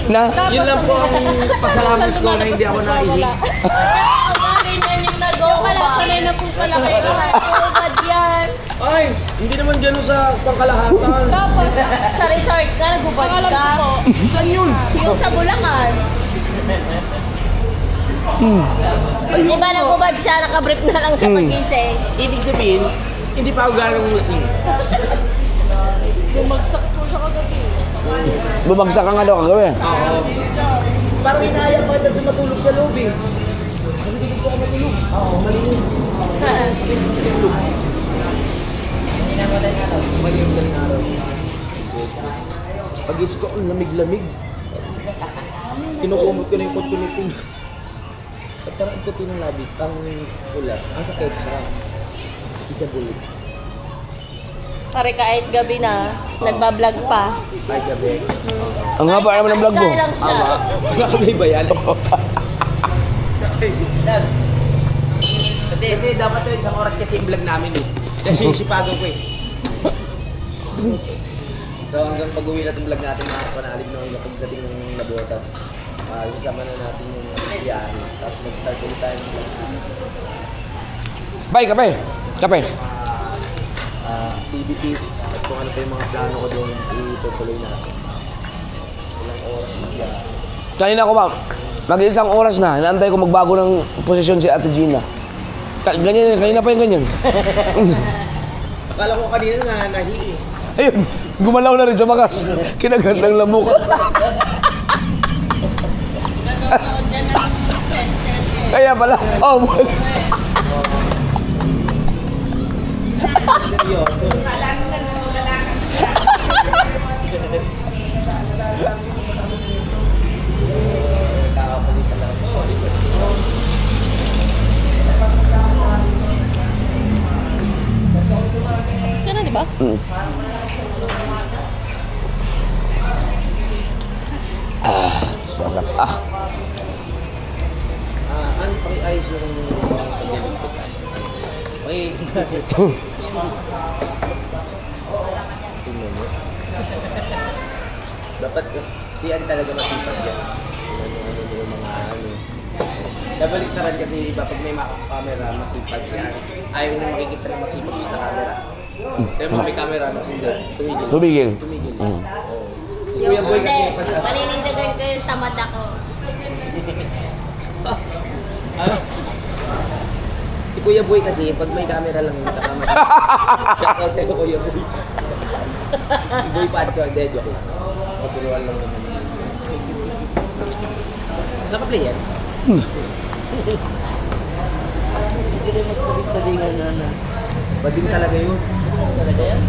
Na? Yun lang po ang pasalamat ko na hindi ako naihi. Galing yan yung nag-o-ubad. Sanay na po pala kayo. Nag-o-ubad yan. Ay, hindi naman gano'n sa pangkalahatan. Tapos, sa resort ka, nag-ubad ka. Saan yun? Yung sa Bulacan. Di ba nag-ubad siya, nakabrief na lang siya pagising. Ibig sabihin, hindi pa ako ganong lasing. Bumagsak ka nga daw kagabi. Oo. Parang inaya pa kita matulog sa loob eh. Hindi ko ako matulog. Oo, malinis. Hindi na madaling araw. Madaling araw. Pag-isip ko, ang lamig-lamig. Tapos kinukumot ko na yung opportunity. At parang ang puti ng labi, ang pula. Ang sakit siya. Isa bullets. Pare kahit gabi na, nagbablog pa. Ay, gabi. Ang haba naman ng vlog mo. Kaya lang siya. Nakakabay ba yan? Kasi dapat yung isang oras kasi yung vlog namin eh. Kasi sipagan ko eh. So hanggang pag-uwi natin vlog natin mga panalig nung pagdating ng Nabotas. Isama na natin yung biyahe. Tapos mag-start ulit tayo ng vlog. Bay, kape. Activities at kung ano pa yung mga plano ko doon itutuloy natin. Ilang oras na biyahe. Kanina ko ma'am, mag-isang oras na, inaantay ko magbago ng posisyon si Ate Gina. Ganyan, kanina pa yung ganyan. Akala ko kanina na nahi eh. Ayun, gumalaw na rin sa bakas. Kinagandang lamok. Kaya pala, oh, Seryoso. Kakapalitan lang. Tapos ka na, di ba? sarap. Ano pang-ayos yung pag-galigpit? Tingnan mo. Dapat siyan talaga masipag yan. Ano yung mga ano. Nabaliktaran kasi iba pag may camera, masipag siya. Ayaw niya makikita na masipag siya sa camera. Kaya pag may camera, tumigil. Tumigil. Oo. Si Yung Kuya Boy kasi hindi, paninindigan ko yung tamad ako. ano? Si Kuya Boy kasi pag may camera lang yung saka masipag. Shoutout sa'yo Kuya Boy. Si Boy Pacho, hindi, joke lang. Paturuan lang naman. Naka-play yan? Hindi rin magpabig-pabingan na. Bading talaga yun. Bading mo talaga yan?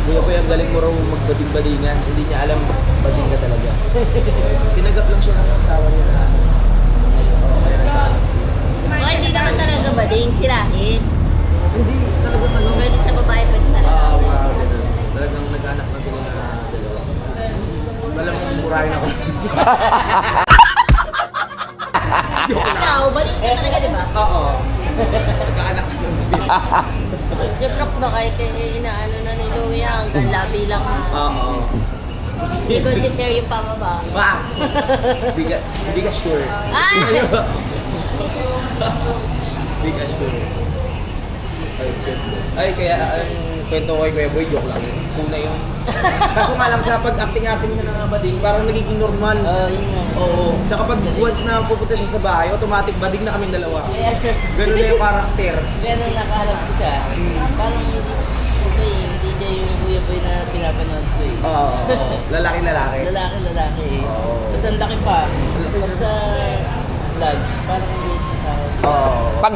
Kuya Boy, ang galing mo raw magbading-badingan. Hindi niya alam bading ka talaga. Pinagap lang siya ng asawa niya na ano. Baka hindi naman talaga bading, si Rahis. Hindi talaga ano. Pwede sa babae, pwede sa lalaki. Wow, ganun. Talagang nag-anak na sila na dalawa. Malamang murahin ako. Ikaw, balik ka talaga, di ba? Oo. Magkaanak ka nun. Yung props ba kayo inaano na ni Louie hanggang labi lang? Oo. Hindi ko si-share yung pababa. Ba? Hindi ka sure. Ay! Hindi ka sure. Ay, kaya ang kwento ko kay Kuya Boy, joke lang. Una yun. Kaso nga lang sa pag-acting-acting na ng bading, parang nagiging normal. Yun nga. Oo. Tsaka pag once na pupunta siya sa bahay, automatic bading na kaming dalawa. Ganun na yung karakter. Ganun nakaharap ko siya. Parang hindi siya yung Kuya Boy na pinapanood ko eh. Oo. Lalaki-lalaki. Lalaki eh. Oo. Tapos ang laki pa. Pag sa vlog, parang hindi tao. Oo. Pag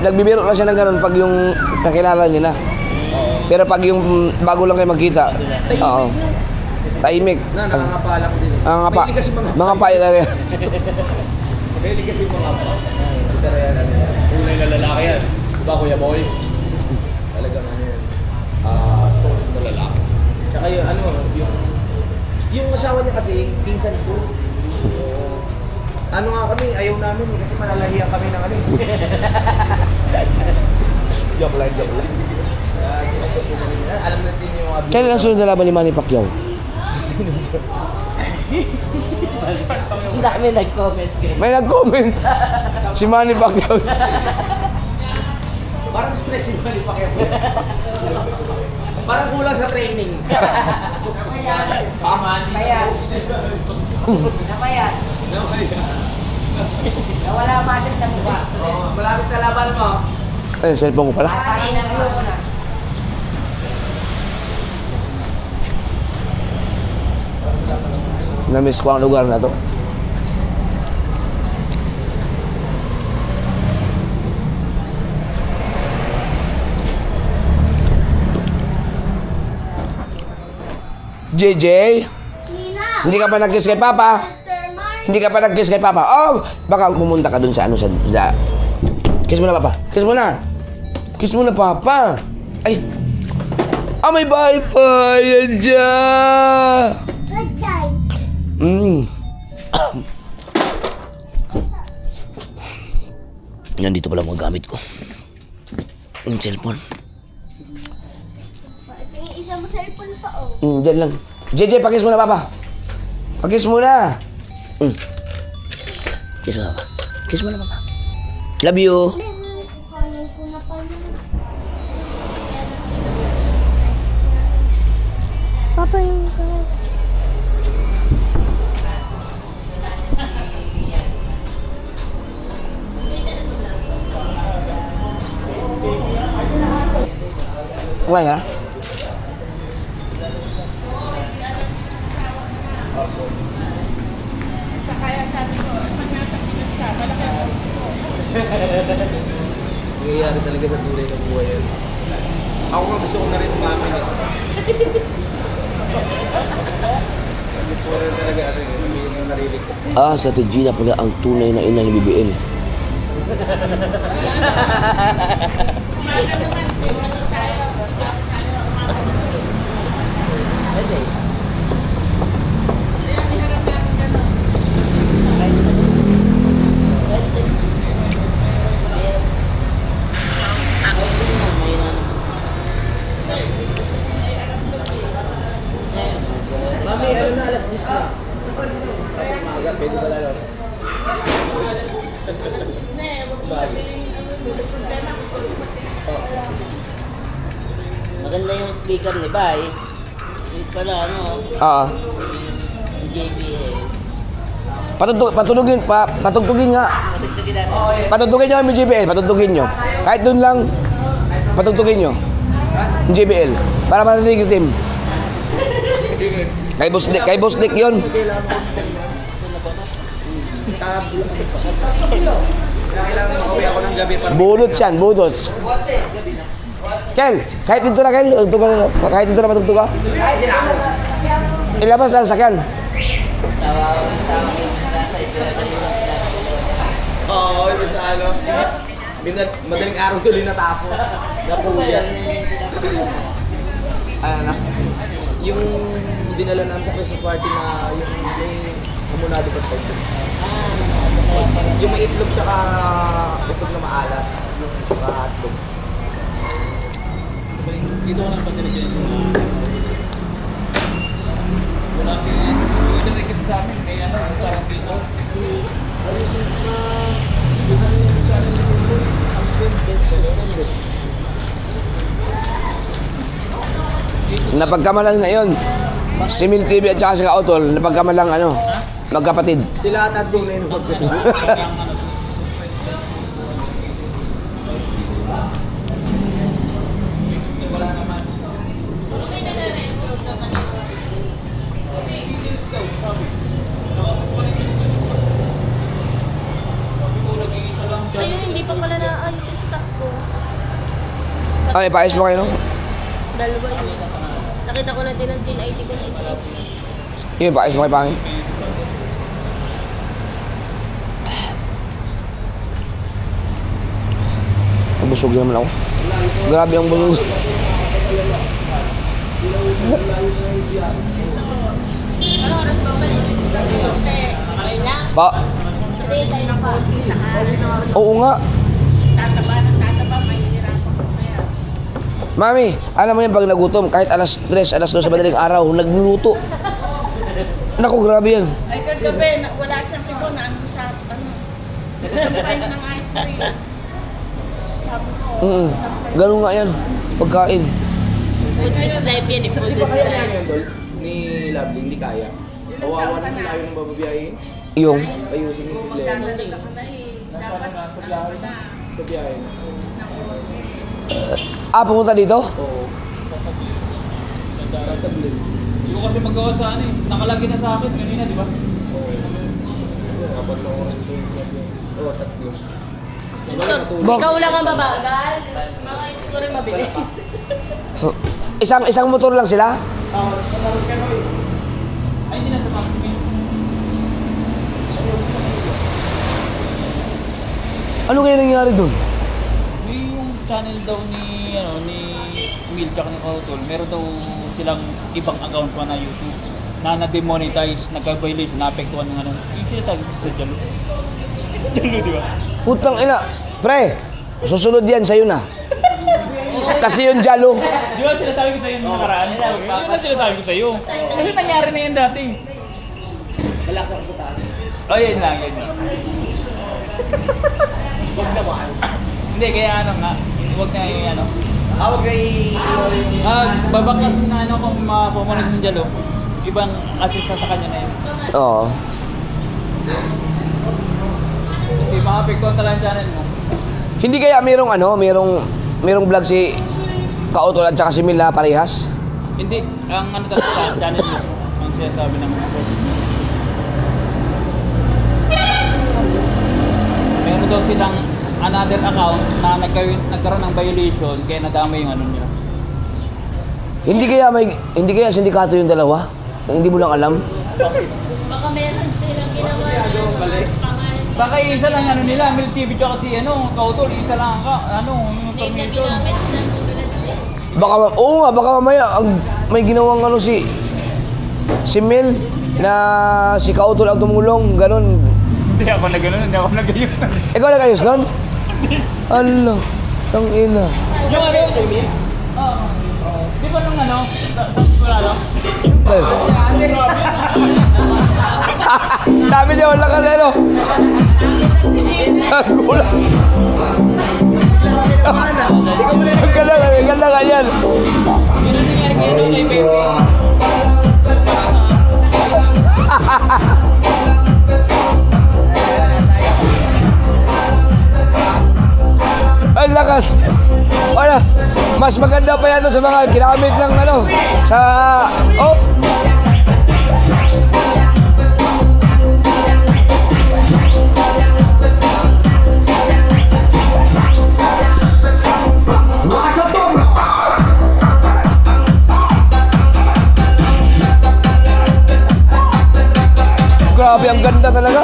nagbibiro lang siya ng ganun pag yung kakilala niya na. Pero pag yung bago lang kayo magkita, oo. Tahimik. Nakangapa lang din. Mga pa. Mahilig kasi Mga pa yun. Mahilig kasi mga pa. Pero yan, kulay na lalaki yan. Diba Kuya Boy? Talagang ano yan. Solid na lalaki. Tsaka yung ano, yung asawa niya kasi, pinsan ko. Ano nga kami, ayaw namin kasi malalahiyan kami ng ano. Joke lang. Alam natin yung mga... Kailan ang sunod na laban ni Manny Pacquiao? Ang dami nag-comment ko. May nag-comment. Si Manny Pacquiao. Parang stress yung mali pa kaya. Parang kulang sa training. Napayat. Nawala ang muscle sa mukha. Malapit na laban mo. Ay, cellphone ko pala. Kain ang ulo ko na. Na-miss ko ang lugar na to. JJ, Nina! hindi ka pa nag-kiss kay Papa? Mr. Mark! Hindi ka pa nag-kiss kay Papa? Oh, baka pumunta ka dun sa ano sa... Kiss mo na, Papa. Kiss mo na. Kiss mo na, Papa. Ay. Ah, may Wi-Fi. Yan dyan. Good time! Yan, dito pala mga gamit ko. Yung cellphone. Yung isa mo cellphone pa, oh. Dyan lang. JJ, pakis mo na, Papa. Pakis mo na. Kiss mo na, Papa. Kiss mo na, Papa. Love you. Kukanin ko na pala. Papa, yung kamay. Kumain ka na? Nangyayari talaga sa tunay ng buhay yan. Ako nga gusto ko na rin umamin eh. Gusto ko rin talaga ano yun, sabihin sa sarili ko. Sa Regina pala ang tunay na ina ni BBL. Pwede. Mami, ano na, alas 10 na. Kasi umaga, pwede ba lalo? Maganda yung speaker ni Bay. Yung pala ano, Oo. yung JBL. Patugtugin nga. Patugtugin nyo kami JBL, patugtugin nyo. Kahit dun lang, patugtugin nyo. Yung JBL. Para marinig yung team. Kay Boss Dick yun. Kailangan makauwi ako ng gabi para... Budots yan, budots. Kel, kahit dito na Kel, kahit dito na matugtog ka. Ilabas lang sa Kel. Oo, ito sa ano. Madaling araw tuloy natapos. Napuyan. Ano na? Yung dinala namin sa Christmas party na yung may amunado pa tayo. Yung may itlog tsaka itlog na maalat. Maatlog. Dito ko lang padala dyan sa mga... Wala si... Yung direct kasi sa amin, may ano, parang dito. Napagkamalan na yun. Si Mil TV at saka si Kautol, napagkamalang ano, magkapatid. Sila at doon na yun magkatid. Ayun, hindi pa pala naayos sa tax ko. Ay, paayos mo kayo, no? Dalawa yun. Nakita ko na din ang tin ID ko na isa. Yun, paayos mo kayo pangin. Busog naman ako. Grabe ang bulong. Ano oras ba ulit? Okay lang. Pa? Today tayo ng konti sa kanan. Oo nga. Tataba, mahihirapan ko kaya. Mami, alam mo yan pag nagutom, kahit alas 3, alas 2 sa madaling araw, nagluluto. Naku, grabe yan. Ay, kagabi, wala siyang tipo na ano sa, isang pint ng ice cream. Sabi ko, Ganun nga yan, pagkain. food is life yan, food is Kaya life. yan, Dol? Ni Lovely, hindi kaya. Kawawa naman tayo ng bababiyahin. Yung, Ayusin yung problema. Magdadala ka na eh. Dapat Sa biyahe. pumunta dito? Oo. Nasa blend. Hindi ko kasi magawa sa ano eh. Nakalagay na sa akin kanina, di ba? Apat na oras ito yung gabi. Oo, tatlo. Ikaw lang ang mabagal. Mga yun siguro mabilis. Isang motor lang sila? Ay, hindi na sa maximum. Ano kaya nangyari doon? May yung channel daw ni Mil tsaka ni Kautol, meron daw silang ibang account pa na YouTube na na-demonetize, nagka-violation, na-apektuhan ng ano. Yung sinasabi sa Jalo. Jalo, di ba? Putang ina. Pre, susunod yan sa'yo na. Kasi yung Jalo. Di ba sinasabi ko sa'yo nung nakaraan? Yun ang sinasabi ko sa'yo. Kasi nangyari na yan dati. Malakas ako sa taas. Oh, yun lang, yun lang. Huwag naman. Hindi, kaya ano nga, huwag na yung ano. Huwag na Babaklasin na ano kung mapumunod sa Jalo. Ibang kasi sa kanya na yun. Oo. Kasi maapektuhan talaga ang channel mo. Hindi kaya merong vlog si Kautol at saka si Mil na parehas? Hindi, ang ano talaga sa channel mismo, ang sinasabi ng support. Meron daw silang another account na nagkaroon ng violation kaya nadama yung ano nila. Hindi kaya sindikato yung dalawa? Hindi mo lang alam? Baka meron silang ginawa na pangalan. Baka isa lang ano nila, Mil TV tsaka si Kautol, isa lang yung Name na information. ginamit sa Google AdSense. Baka mamaya may ginawang ano si Mil na si Kautol ang tumulong, ganun. Hindi ako na gano'n, hindi ako nag-ayos. Ikaw nag-ayos nun? Ano? Tang ina. Yung ano, di ba nung sa Sigurado? Sabi niya, wala ka na ano. Kulang. Ang ganda ka yan. Yun ang nangyari kay Baby. Ang lakas. Wala. Mas maganda pa yan sa mga ginamit ng sa... Oh! Grabe, ang ganda talaga.